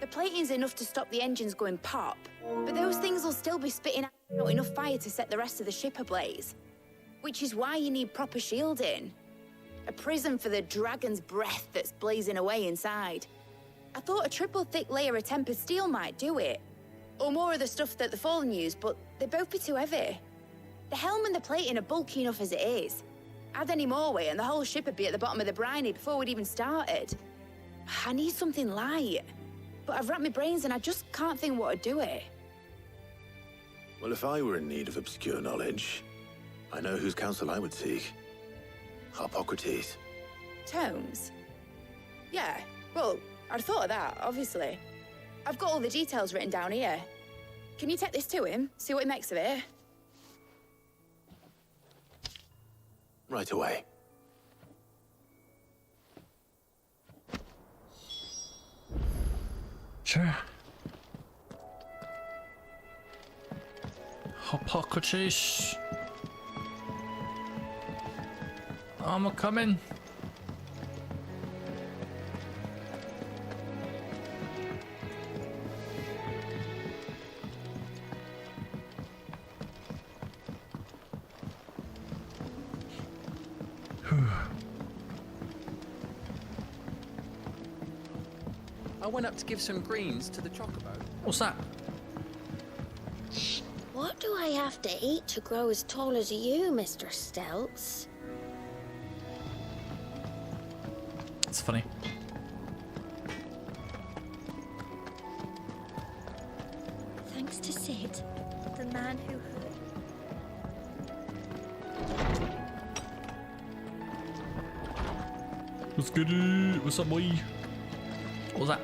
The plating's enough to stop the engines going pop, but those things will still be spitting out enough fire to set the rest of the ship ablaze. Which is why you need proper shielding. A prison for the dragon's breath that's blazing away inside. I thought a triple thick layer of tempered steel might do it. Or more of the stuff that the Fallen use, but they'd both be too heavy. The helm and the plating are bulky enough as it is. Add any more weight and the whole ship would be at the bottom of the briny before we'd even started. I need something light. But I've racked my brains and I just can't think what would do it. Well, if I were in need of obscure knowledge, I know whose counsel I would seek. Hippocrates. Tomes? Yeah, well, I'd thought of that, obviously. I've got all the details written down here. Can you take this to him, see what he makes of it? Right away. Sure. Hippocrates. I'm a coming. I went up to give some greens to the chocobo. What's that? What do I have to eat to grow as tall as you, Mr. Stelz? It's funny. Thanks to Sid, the man who heard. What's good? What's up, boy? What was that?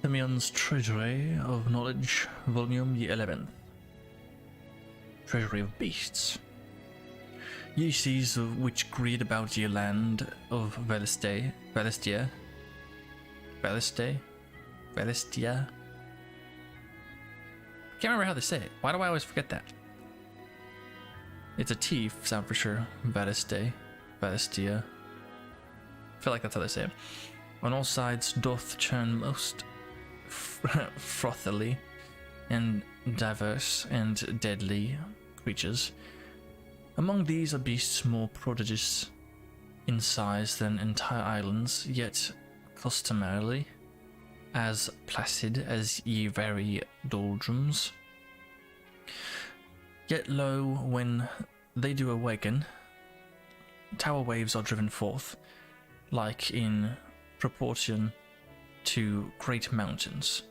Simeon's Treasury of Knowledge, Volume the 11th. Treasury of Beasts. Ye seas of which greed about ye land of Valestia, Can't remember how they say it. Why do I always forget that? It's a T sound for sure. Vadiste. Vadistia. I feel like that's how they say it. On all sides doth churn most frothily and diverse and deadly creatures. Among these are beasts more prodigious in size than entire islands, yet customarily as placid as ye very doldrums. Yet lo, when they do awaken, tower waves are driven forth, like in proportion to great mountains.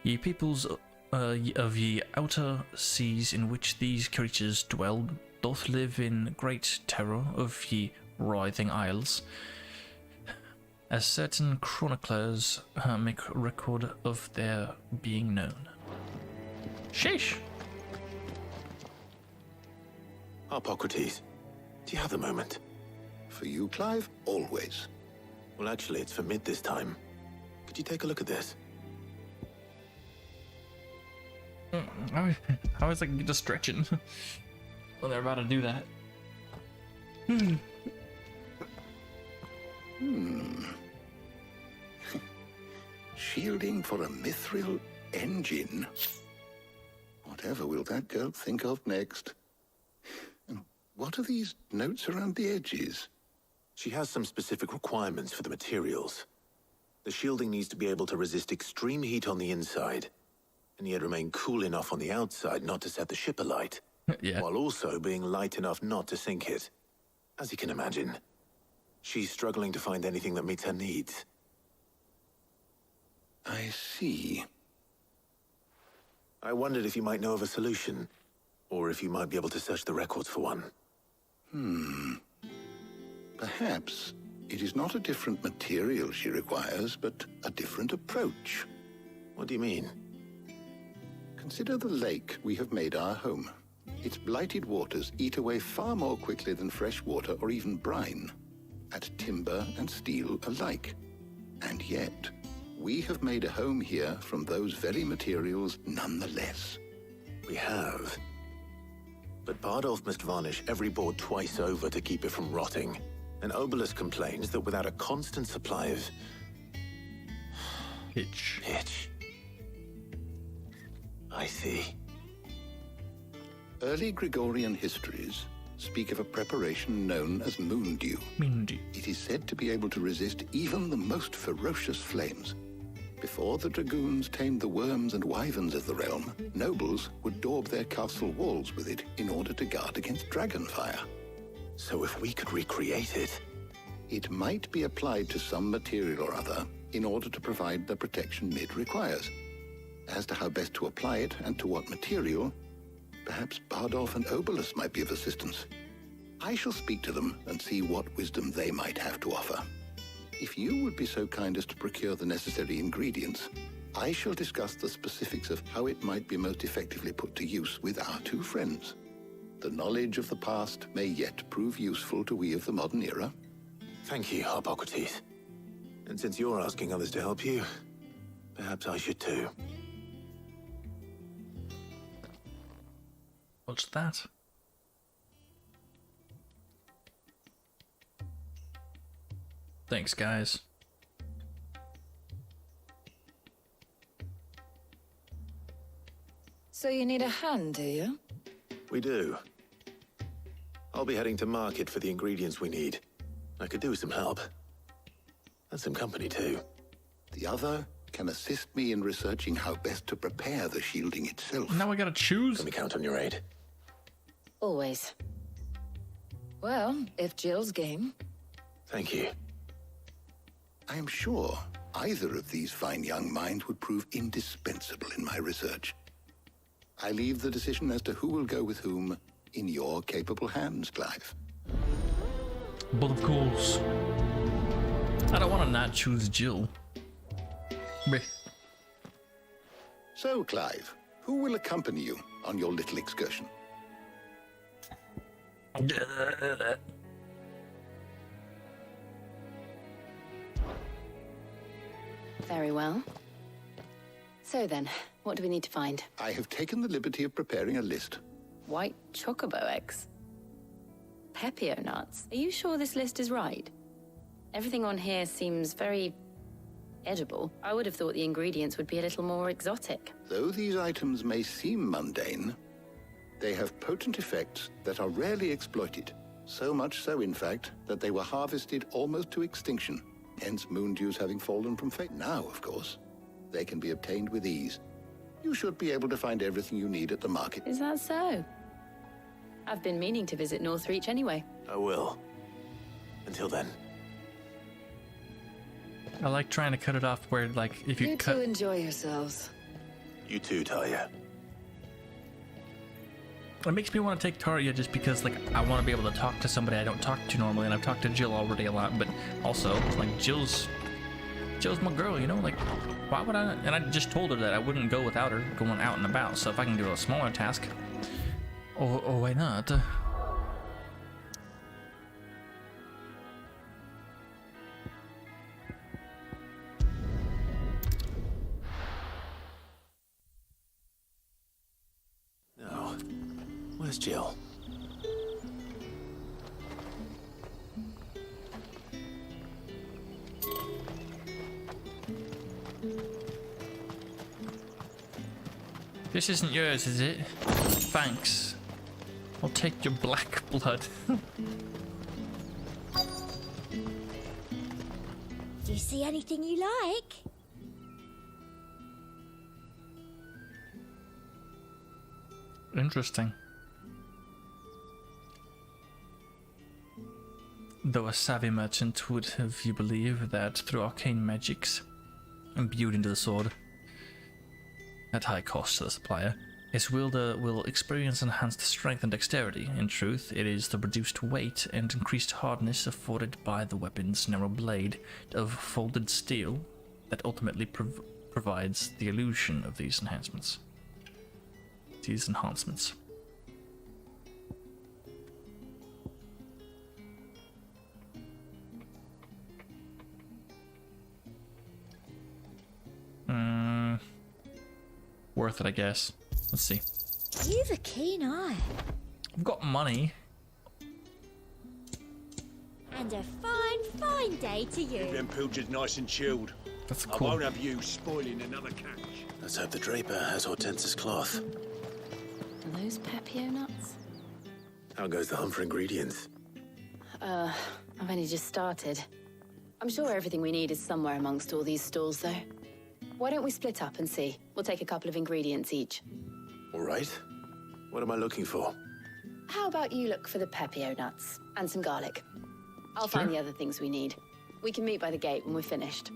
Ye peoples of ye outer seas in which these creatures dwell, doth live in great terror of ye writhing isles, as certain chroniclers make record of their being known. Sheesh! Hippocrates, do you have a moment? For you, Clive, always. Well, actually, it's for mid this time. Could you take a look at this? I was like just stretching when they're about to do that. Shielding for a mithril engine. Whatever will that girl think of next? And what are these notes around the edges? She has some specific requirements for the materials. The shielding needs to be able to resist extreme heat on the inside, and yet remain cool enough on the outside not to set the ship alight, while also being light enough not to sink it. As you can imagine, she's struggling to find anything that meets her needs. I see. I wondered if you might know of a solution, or if you might be able to search the records for one. Perhaps it is not a different material she requires, but a different approach. What do you mean? Consider the lake we have made our home. Its blighted waters eat away far more quickly than fresh water or even brine, at timber and steel alike. And yet, we have made a home here from those very materials nonetheless. We have. But Bardolph must varnish every board twice over to keep it from rotting. And Obelus complains that without a constant supply of... Pitch. I see. Early Gregorian histories speak of a preparation known as moondew. It is said to be able to resist even the most ferocious flames. Before the dragoons tamed the worms and wyverns of the realm, nobles would daub their castle walls with it in order to guard against dragonfire. So if we could recreate it... It might be applied to some material or other in order to provide the protection Mid requires. As to how best to apply it and to what material, perhaps Bardolph and Obelus might be of assistance. I shall speak to them and see what wisdom they might have to offer. If you would be so kind as to procure the necessary ingredients, I shall discuss the specifics of how it might be most effectively put to use with our two friends. The knowledge of the past may yet prove useful to we of the modern era. Thank you, Hippocrates. And since you're asking others to help you, perhaps I should too. What's that? Thanks, guys. So you need a hand, do you? We do. I'll be heading to market for the ingredients we need. I could do with some help. And some company, too. The other can assist me in researching how best to prepare the shielding itself. Now I gotta choose. Can we count on your aid? Always. Well, if Jill's game. Thank you. I am sure either of these fine young minds would prove indispensable in my research. I leave the decision as to who will go with whom in your capable hands, Clive. But of course, I don't want to not choose Jill. Bleh. So, Clive, who will accompany you on your little excursion? Very well. So then, What do we need to find? I have taken the liberty of preparing a list. White chocobo eggs. Pepio nuts. Are you sure this list is right? Everything on here seems very edible. I would have thought the ingredients would be a little more exotic. Though these items may seem mundane, they have potent effects that are rarely exploited. So much so, in fact, that they were harvested almost to extinction, hence moon dews having fallen from fate. Now, of course, they can be obtained with ease. You should be able to find everything you need at the market. Is that so? I've been meaning to visit Northreach anyway. I will. Until then. I like trying to cut it off where, like, if you cut... two enjoy yourselves. You too, Talia. It makes me want to take Taria just because, like, I want to be able to talk to somebody I don't talk to normally, and I've talked to Jill already a lot, but also, like, Jill's my girl, you know? Like, why would I... And I just told her that I wouldn't go without her going out and about, so if I can do a smaller task... Oh, why not? No. Where's Jill? This isn't yours, is it? Thanks. I'll take your black blood. Do you see anything you like? Interesting. Though a savvy merchant would have you believe that through arcane magics imbued into the sword, at high cost to the supplier, its wielder will experience enhanced strength and dexterity. In truth, it is the reduced weight and increased hardness afforded by the weapon's narrow blade of folded steel that ultimately provides the illusion of these enhancements. Worth it, I guess. Let's see. You've a keen eye. I've got money. And a fine, fine day to you. Keep them pilchards nice and chilled. That's cool. I won't have you spoiling another catch. Let's hope the Draper has Hortense's cloth. Are those Pepio nuts? How goes the hunt for ingredients? I've only just started. I'm sure everything we need is somewhere amongst all these stalls, though. Why don't we split up and see? We'll take a couple of ingredients each. All right. What am I looking for? How about you look for the Pepio nuts and some garlic? I'll find the other things we need. We can meet by the gate when we're finished.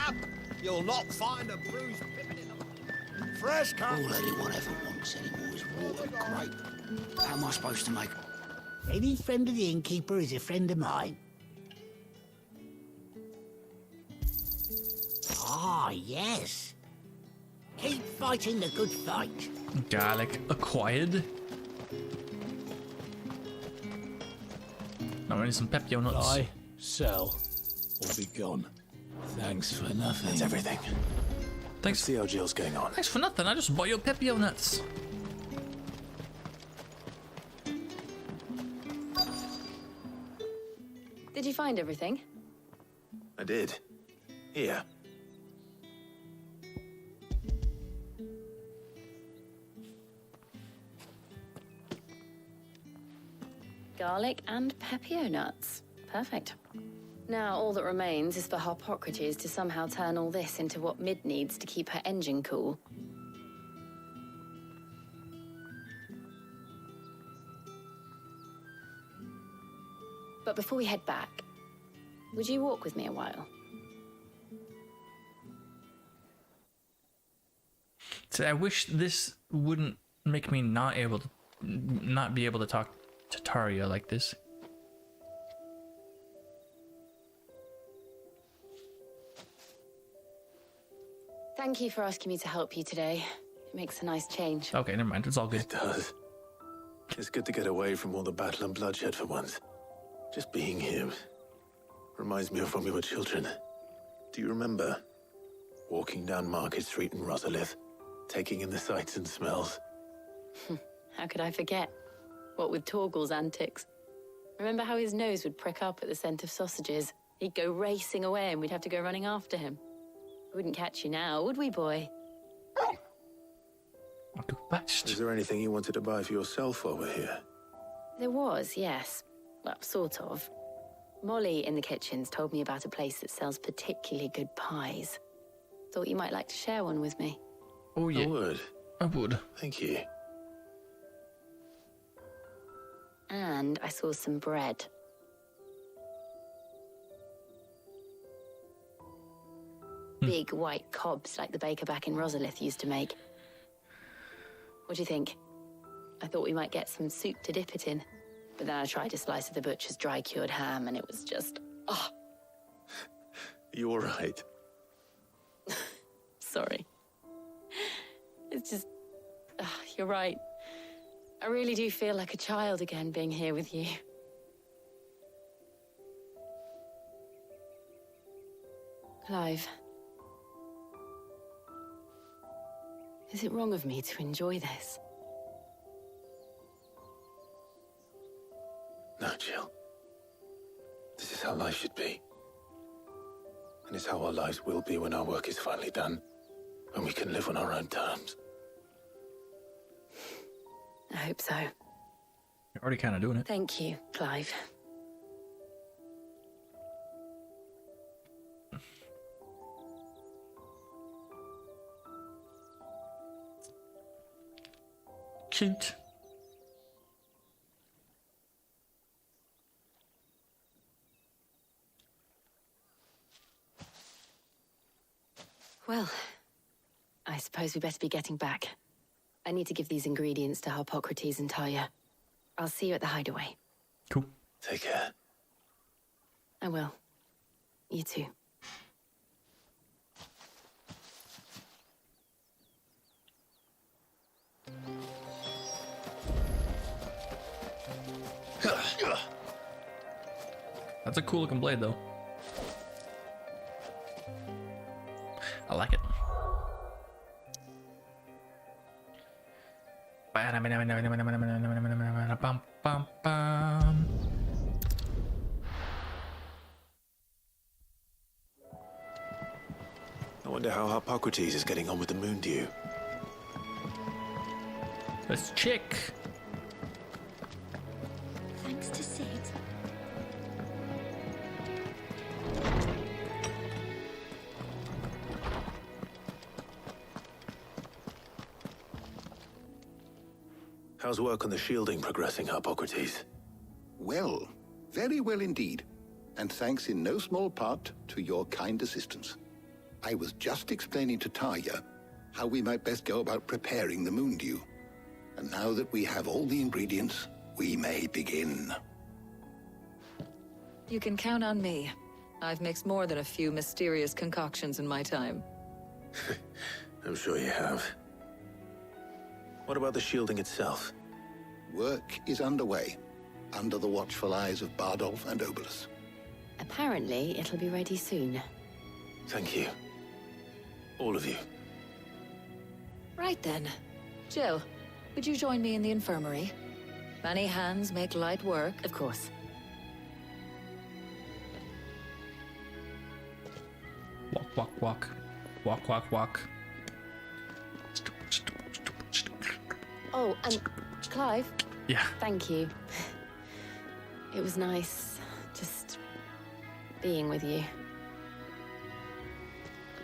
Up! You'll not find a bruised pippin in them. Fresh cut! All anyone ever wants anymore is water grape. How am I supposed to make... Any friend of the innkeeper is a friend of mine. Ah, yes. Keep fighting the good fight. Garlic acquired. Now we need some Pepio nuts. Buy, sell, or be gone. Thanks for nothing. That's everything. Thanks. Let's see how Jill's getting on. Thanks for nothing. I just bought your Pepio nuts. Did you find everything? I did. Here. Garlic and Pepio nuts. Perfect. Now all that remains is for Harpocrates to somehow turn all this into what Mid needs to keep her engine cool. But before we head back, would you walk with me a while? So I wish this wouldn't make me not be able to talk to Taria like this. Thank you for asking me to help you today. It makes a nice change. Okay, never mind. It's all good. It does. It's good to get away from all the battle and bloodshed for once. Just being him. Reminds me of when we were children. Do you remember? Walking down Market Street in Rosalith, taking in the sights and smells. How could I forget? What with Torgal's antics. Remember how his nose would prick up at the scent of sausages? He'd go racing away and we'd have to go running after him. We wouldn't catch you now, would we, boy? Is there anything you wanted to buy for yourself while we're here? There was, yes. Well, sort of. Molly in the kitchens told me about a place that sells particularly good pies. Thought you might like to share one with me. Oh, yeah. I would. Thank you. And I saw some bread. Big white cobs like the baker back in Rosalith used to make. What do you think? I thought we might get some soup to dip it in. But then I tried a slice of the butcher's dry-cured ham and it was just... oh, You all right? sorry. It's just... you're right. I really do feel like a child again being here with you. Clive. Is it wrong of me to enjoy this? No, Jill. This is how life should be. And it's how our lives will be when our work is finally done. When we can live on our own terms. I hope so. You're already kind of doing it. Thank you, Clive. Cute. Well, I suppose we better be getting back. I need to give these ingredients to Harpocrates and Talia. I'll see you at the hideaway. Cool. Take care. I will. You too. That's a cool looking blade, though. I like it. I wonder how Harpocrates is getting on with the moon dew. Let's check. Thanks to Sid. How's work on the shielding progressing, Harpocrates? Well, very well indeed. And thanks in no small part to your kind assistance. I was just explaining to Talia how we might best go about preparing the moon dew. And now that we have all the ingredients, we may begin. You can count on me. I've mixed more than a few mysterious concoctions in my time. I'm sure you have. What about the shielding itself? Work is underway, under the watchful eyes of Bardolph and Obolus. Apparently, it'll be ready soon. Thank you. All of you. Right then. Jill, would you join me in the infirmary? Many hands make light work. Of course. Walk, walk, walk. Walk, walk, walk. Oh, and Clive. Yeah. Thank you. It was nice, just being with you.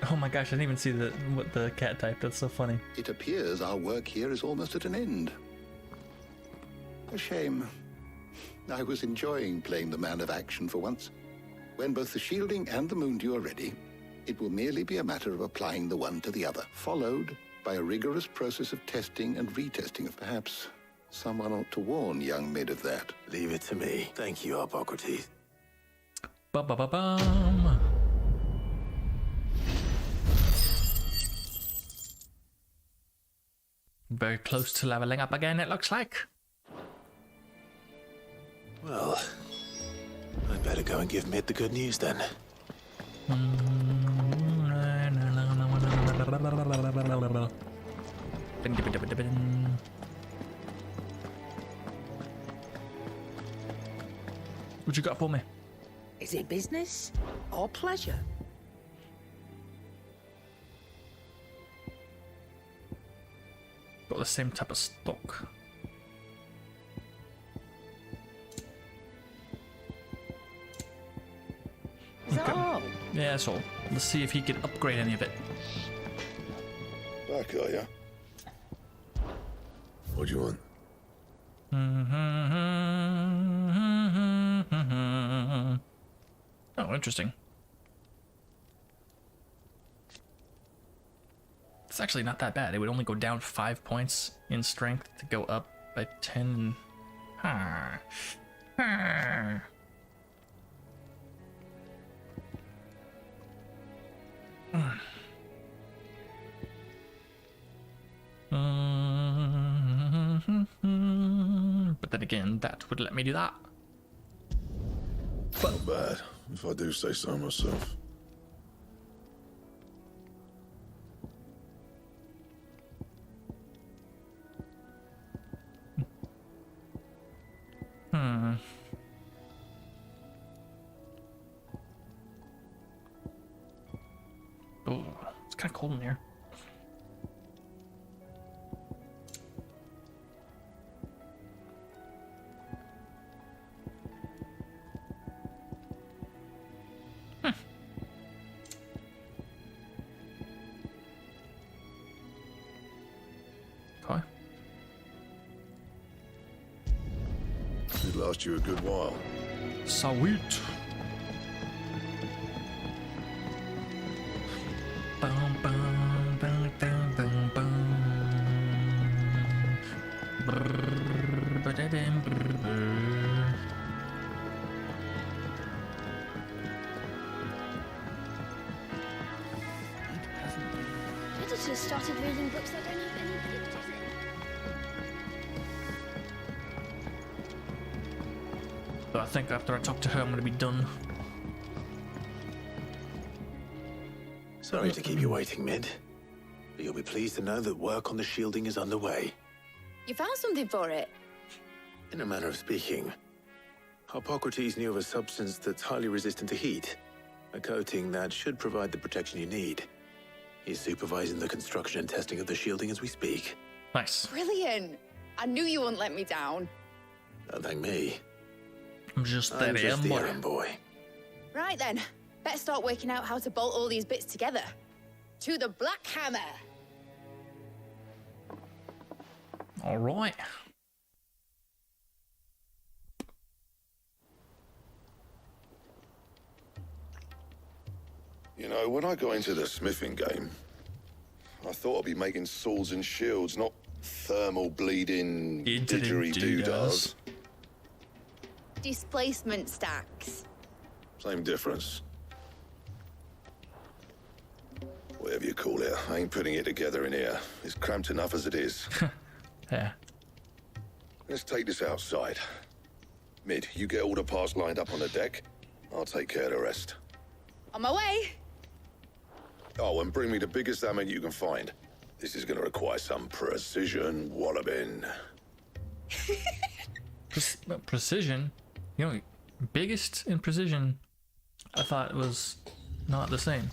Oh my gosh, I didn't even see what the cat typed. That's so funny. It appears our work here is almost at an end. A shame. I was enjoying playing the man of action for once. When both the shielding and the moon dew are ready, it will merely be a matter of applying the one to the other, followed by a rigorous process of testing and retesting. Perhaps someone ought to warn young Mid of that. Leave it to me. Thank you, Harpocrates. Ba-ba-ba-bum. Very close to leveling up again, it looks like. Well, I'm Better go and give Mid the good news then. What you got for me? Is it business or pleasure? Got the same type of stock. Is that all? Yeah, that's all. Let's see if he can upgrade any of it. Back, are ya? What do you want? Oh, interesting. It's actually not that bad. It would only go down 5 points in strength to go up by 10. But then again, that would let me do that. Not bad, if I do say so myself. Oh, it's kind of cold in here. Okay. It'd last you a good while. Sweet. Bum, bum, bum, bum, bum, bum. Brr, ba-da-dum, brr, brr. Editors started reading books that don't have any pictures in. But I think after I talk to her, I'm gonna be done. Sorry to keep you waiting, Mid. But you'll be pleased to know that work on the shielding is underway. You found something for it? In a manner of speaking, Hippocrates knew of a substance that's highly resistant to heat. A coating that should provide the protection you need. He's supervising the construction and testing of the shielding as we speak. Nice. Brilliant! I knew you wouldn't let me down. Don't thank me. I'm just I'm that just the boy. errand boy. Right then, better start working out how to bolt all these bits together. To the Black Hammer! All right. You know, when I got into the smithing game, I thought I'd be making swords and shields, not thermal bleeding didgeridoo-dahs. Displacement stacks. Same difference. Whatever you call it, I ain't putting it together in here. It's cramped enough as it is. Yeah. Let's take this outside. Mid, you get all the parts lined up on the deck. I'll take care of the rest. On my way! Oh, and bring me the biggest hammer you can find. This is gonna require some precision walloping. Precision? You know, biggest in precision, I thought it was not the same.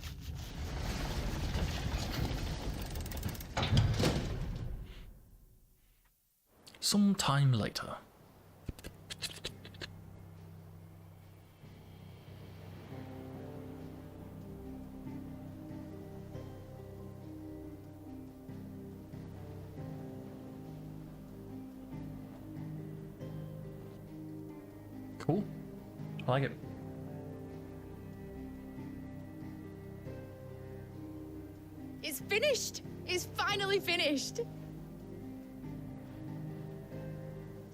Sometime later. Cool. I like it. It's finished! It's finally finished!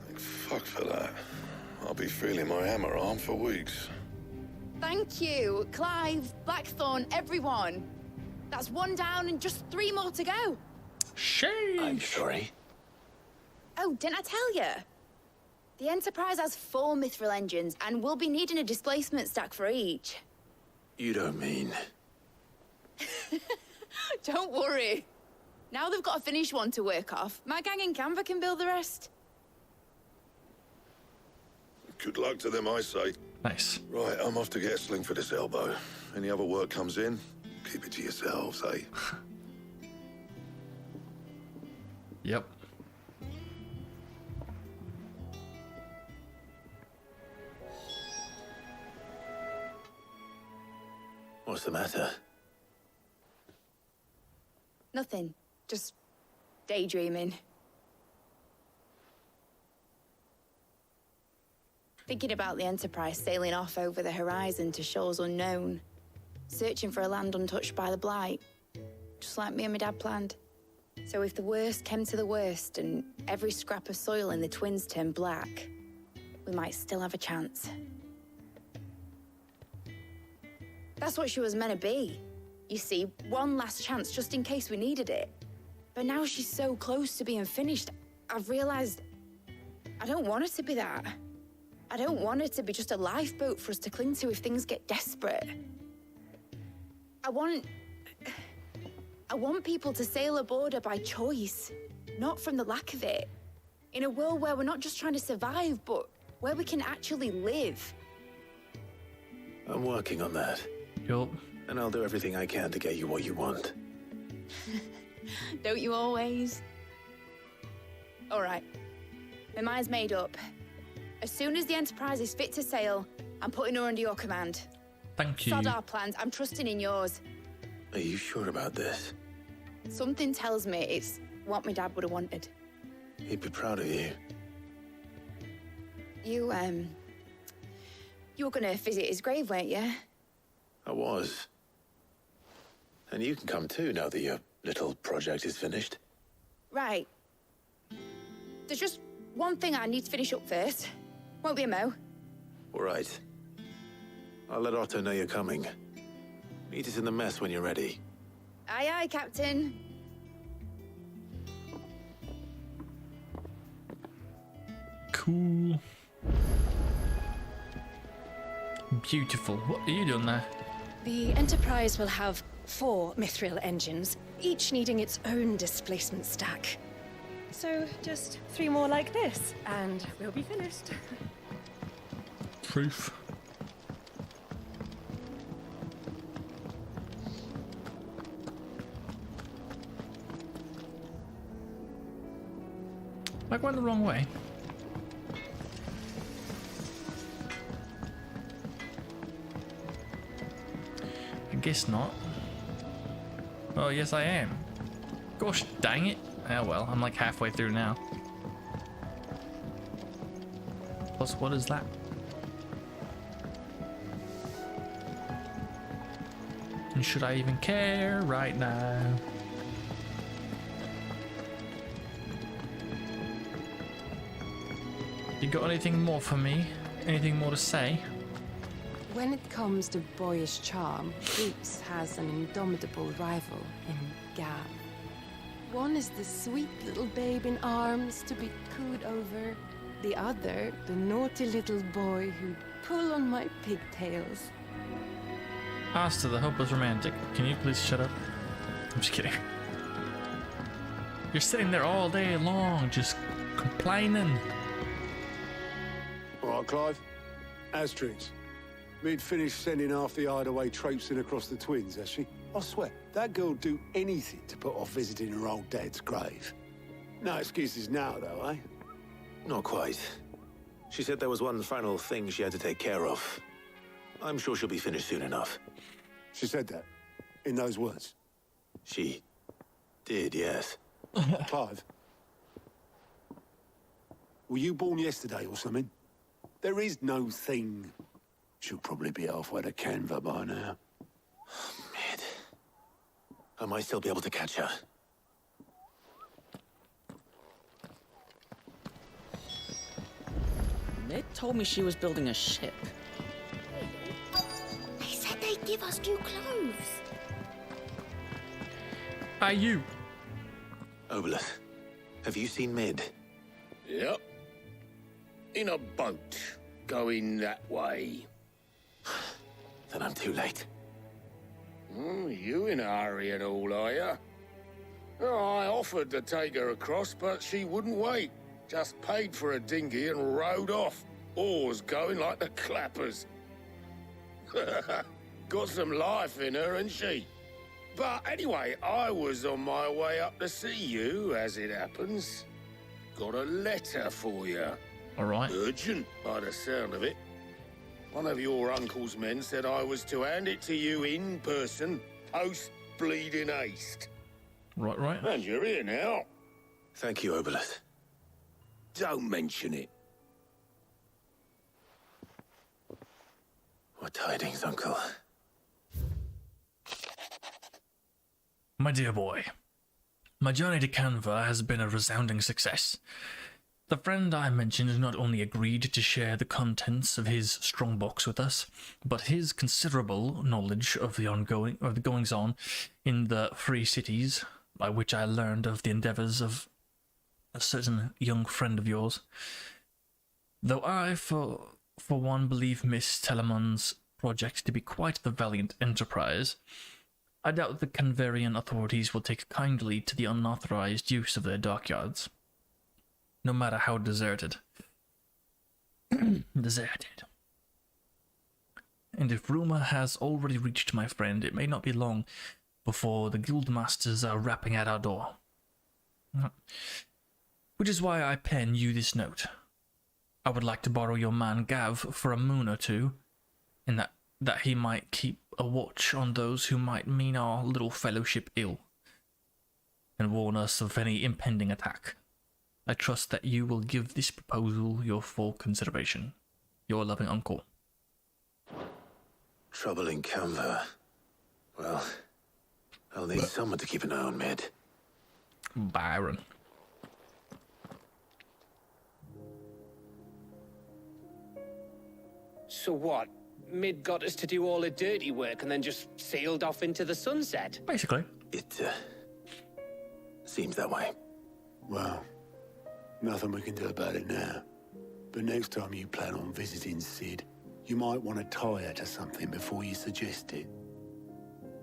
Thank fuck for that. I'll be feeling my hammer arm for weeks. Thank you, Clive, Blackthorn, everyone. That's one down and just 3 more to go. Sheesh. I'm sorry. Oh, didn't I tell you? The Enterprise has 4 mithril engines, and we'll be needing a displacement stack for each. You don't mean... Don't worry. Now they've got a finished one to work off. My gang in Canva can build the rest. Good luck to them, I say. Nice. Right, I'm off to get a sling for this elbow. Any other work comes in, keep it to yourselves, eh? Yep. What's the matter? Nothing. Just daydreaming. Thinking about the Enterprise sailing off over the horizon to shores unknown. Searching for a land untouched by the Blight. Just like me and my dad planned. So if the worst came to the worst and every scrap of soil in the Twins turned black, we might still have a chance. That's what she was meant to be. You see, one last chance just in case we needed it. But now she's so close to being finished, I've realized I don't want it to be that. I don't want it to be just a lifeboat for us to cling to if things get desperate. I want people to sail aboard her by choice, not from the lack of it. In a world where we're not just trying to survive, but where we can actually live. I'm working on that. Yup. And I'll do everything I can to get you what you want. Don't you always? All right. My mind's made up. As soon as the Enterprise is fit to sail, I'm putting her under your command. Thank you. Sod our plans. I'm trusting in yours. Are you sure about this? Something tells me it's what my dad would have wanted. He'd be proud of you. You were gonna visit his grave, weren't you? I was. And you can come too now that your little project is finished. Right. There's just one thing I need to finish up first. Won't be a mo. All right. I'll let Otto know you're coming. Meet us in the mess when you're ready. Aye, aye, Captain. Cool. Beautiful. What are you doing there? The Enterprise will have 4 mithril engines, each needing its own displacement stack. So just 3 more like this, and we'll be finished. Proof. Am I going the wrong way? I guess not. Oh, yes I am. Gosh dang it. Oh well, I'm like halfway through now. Plus, what is that? And should I even care right now? You got anything more for me? Anything more to say? When it comes to boyish charm, Boots has an indomitable rival in Gav. One is the sweet little babe in arms to be cooed over. The other, the naughty little boy who'd pull on my pigtails. As to the hopeless romantic, can you please shut up? I'm just kidding. You're sitting there all day long, just complaining. All right, Clive. Asterix. We'd finished sending half the hideaway traipsing across the Twins, has she? I swear, that girl'd do anything to put off visiting her old dad's grave. No excuses now, though, eh? Not quite. She said there was one final thing she had to take care of. I'm sure she'll be finished soon enough. She said that? In those words? She did, yes. Clive. Were you born yesterday or something? There is no thing. She'll probably be halfway to Canva by now. Mid. I might still be able to catch her. Mid told me she was building a ship. They said they'd give us new clothes. Are you? Obolus, have you seen Mid? Yep. in a boat going that way. Then I'm too late. You in a hurry and all, are you? I offered to take her across, but she wouldn't wait. Just paid for a dinghy and rowed off. Oars going like the clappers. Got some life in her, ain't she? But anyway, I was on my way up to see you, as it happens. Got a letter for you. All right. Urgent, by the sound of it. One of your uncle's men said I was to hand it to you in person, post-bleeding haste. Right. And you're here now. Thank you, Obelus. Don't mention it. What tidings, Uncle? My dear boy, my journey to Canva has been a resounding success. The friend I mentioned not only agreed to share the contents of his strongbox with us, but his considerable knowledge of the goings-on in the free cities, by which I learned of the endeavours of a certain young friend of yours. Though I, for one, believe Miss Telemon's project to be quite the valiant enterprise, I doubt the Canverian authorities will take kindly to the unauthorized use of their dockyards, no matter how deserted. And if rumour has already reached my friend, it may not be long before the guildmasters are rapping at our door. Which is why I pen you this note. I would like to borrow your man Gav for a moon or two, in that he might keep a watch on those who might mean our little fellowship ill, and warn us of any impending attack. I trust that you will give this proposal your full consideration. Your loving uncle. Trouble in Canva. Well, I'll need someone to keep an eye on Mid. Byron. So what? Mid got us to do all the dirty work and then just sailed off into the sunset? Basically. It, seems that way. Well, nothing we can do about it now. But next time you plan on visiting Sid, you might want to tie her to something before you suggest it.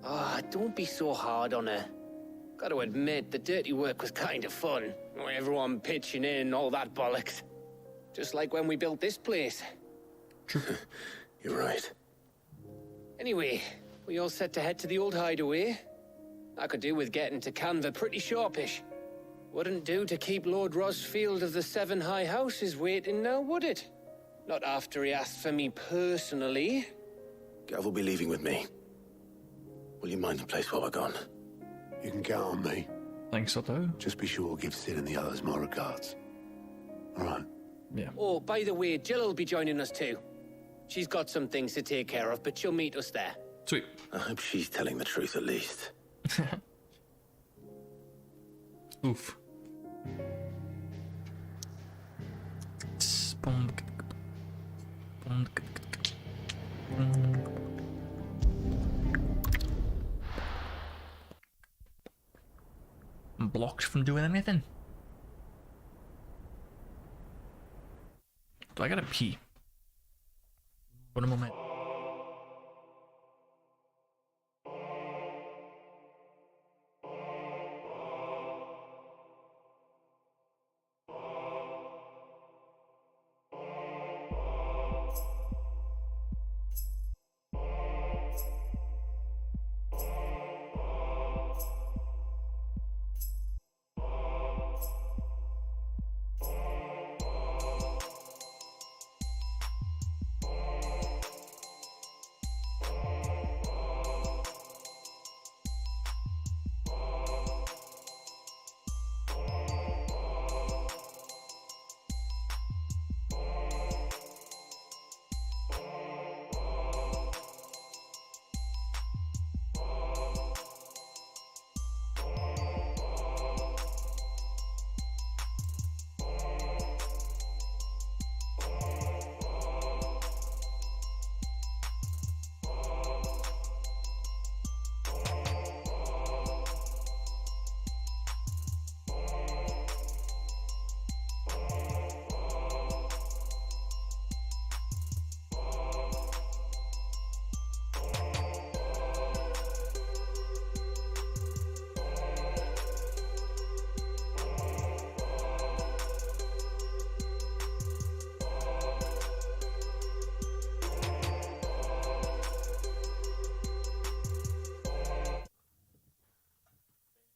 Ah, don't be so hard on her. Got to admit, the dirty work was kind of fun. Everyone pitching in, all that bollocks. Just like when we built this place. You're right. Anyway, we all set to head to the old hideaway. I could do with getting to Canva pretty sharpish. Wouldn't do to keep Lord Rosfield of the Seven High Houses waiting now, would it? Not after he asked for me personally. Gav will be leaving with me. Will you mind the place while we're gone? You can count on me. Thanks, Otto. Just be sure to give Sid and the others my regards. All right? Yeah. Oh, by the way, Jill will be joining us too. She's got some things to take care of, but she'll meet us there. Sweet. I hope she's telling the truth at least. Oof. I'm blocked from doing anything. Do I gotta pee? One moment.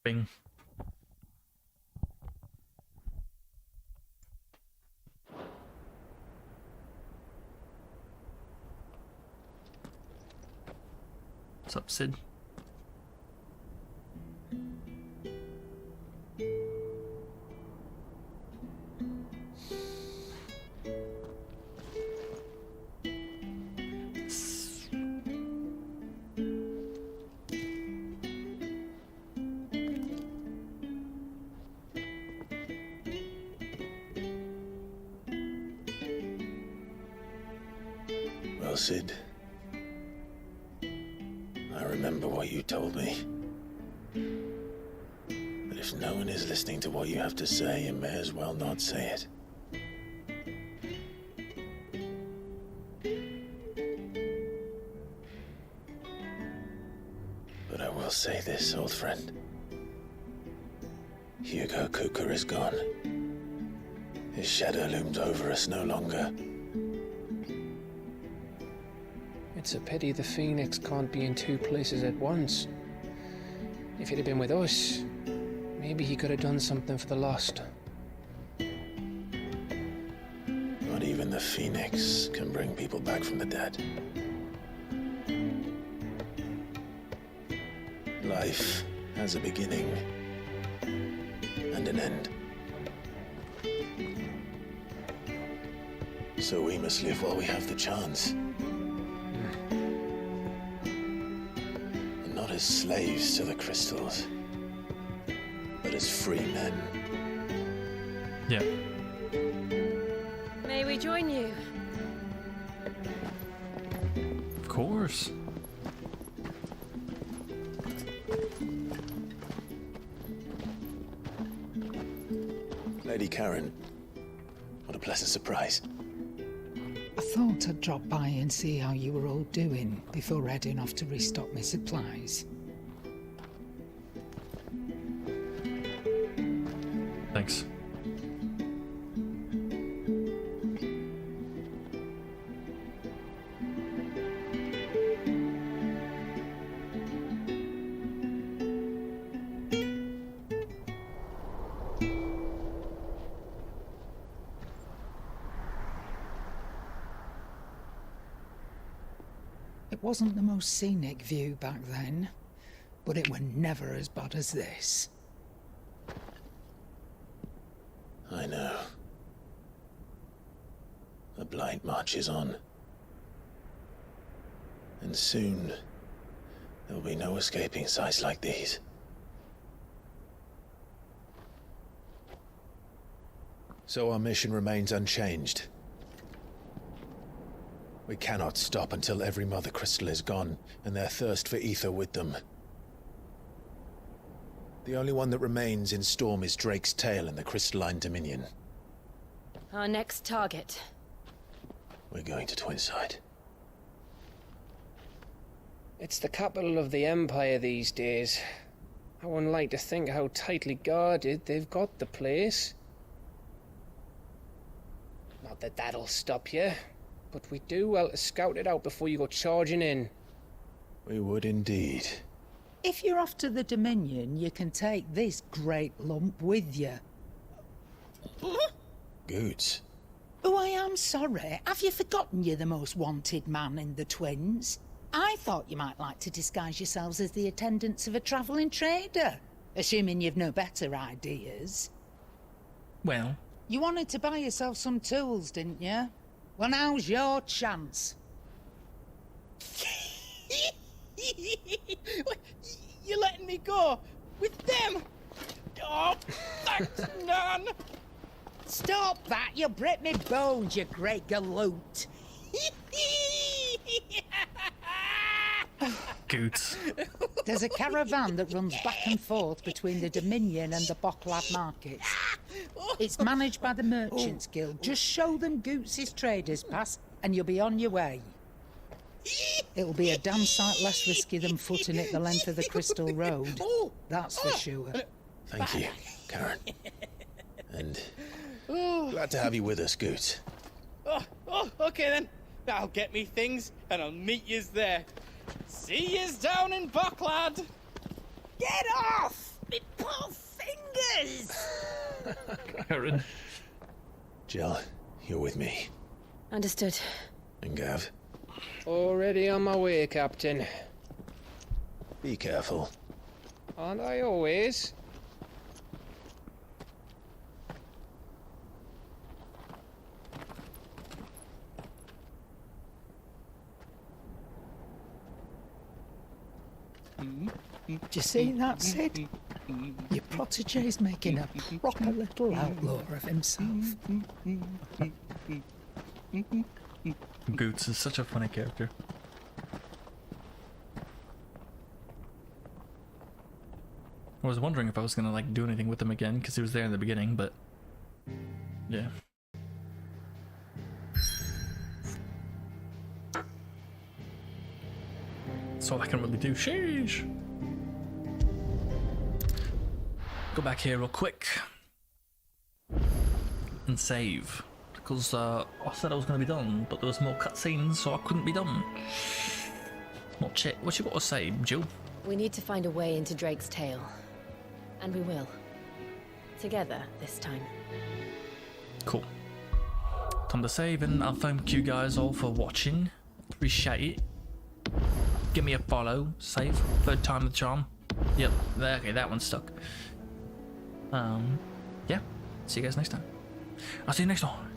Bing. What's up, Sid? Well, Sid, I remember what you told me. But if no one is listening to what you have to say, you may as well not say it. But I will say this, old friend. Hugo Cooker is gone. His shadow looms over us no longer. It's a pity the Phoenix can't be in two places at once. If he'd have been with us, maybe he could have done something for the lost. Not even the Phoenix can bring people back from the dead. Life has a beginning and an end. So we must live while we have the chance. And not as slaves to the crystals, but as free men. Yeah. May we join you? Of course. Lady Karen, what a pleasant surprise. I thought I'd drop by and see how you were all doing before heading off to restock my supplies. Thanks. It wasn't the most scenic view back then, but it were never as bad as this. I know. The blight marches on. And soon, there'll be no escaping sights like these. So our mission remains unchanged. We cannot stop until every Mother Crystal is gone, and their thirst for ether with them. The only one that remains in Storm is Drake's Tail in the Crystalline Dominion. Our next target. We're going to Twinside. It's the capital of the Empire these days. I wouldn't like to think how tightly guarded they've got the place. Not that that'll stop you, but we do well to scout it out before you go charging in. We would indeed. If you're off to the Dominion, you can take this great lump with you. Goods. Oh, I am sorry. Have you forgotten you're the most wanted man in the Twins? I thought you might like to disguise yourselves as the attendants of a travelling trader, assuming you've no better ideas. Well... You wanted to buy yourself some tools, didn't you? Well, now's your chance. You're letting me go? With them? Oh, thanks, Nan! Stop that! You'll break me bones, you great galoot! Goots. There's a caravan that runs back and forth between the Dominion and the Bocklad markets. It's managed by the Merchants Guild. Just show them Goots' traders pass and you'll be on your way. It'll be a damn sight less risky than footing it the length of the Crystal Road. That's for sure. Thank you, Karen. And glad to have you with us, Goots. Okay then. I'll get me things and I'll meet yous there. See yous down in Bocklad. Get off! Me firing. Jill, you're with me. Understood. And Gav? Already on my way, Captain. Be careful. Aren't I always? Do you see that, Sid? Your protege's making a proper little outlaw of himself. Goots is such a funny character. I was wondering if I was gonna like do anything with him again because he was there in the beginning, but yeah. That's all I can really do. Sheesh. Go back here real quick and save because I said I was going to be done, but there was more cutscenes, so I couldn't be done. What you got to say, Jill? We need to find a way into Drake's tail. And we will. Together this time. Cool. Time to save, and I'll thank you guys all for watching. Appreciate it. Give me a follow. Save. Third time the charm. Yep. Okay, that one's stuck. Yeah. See you guys next time. I'll see you next time.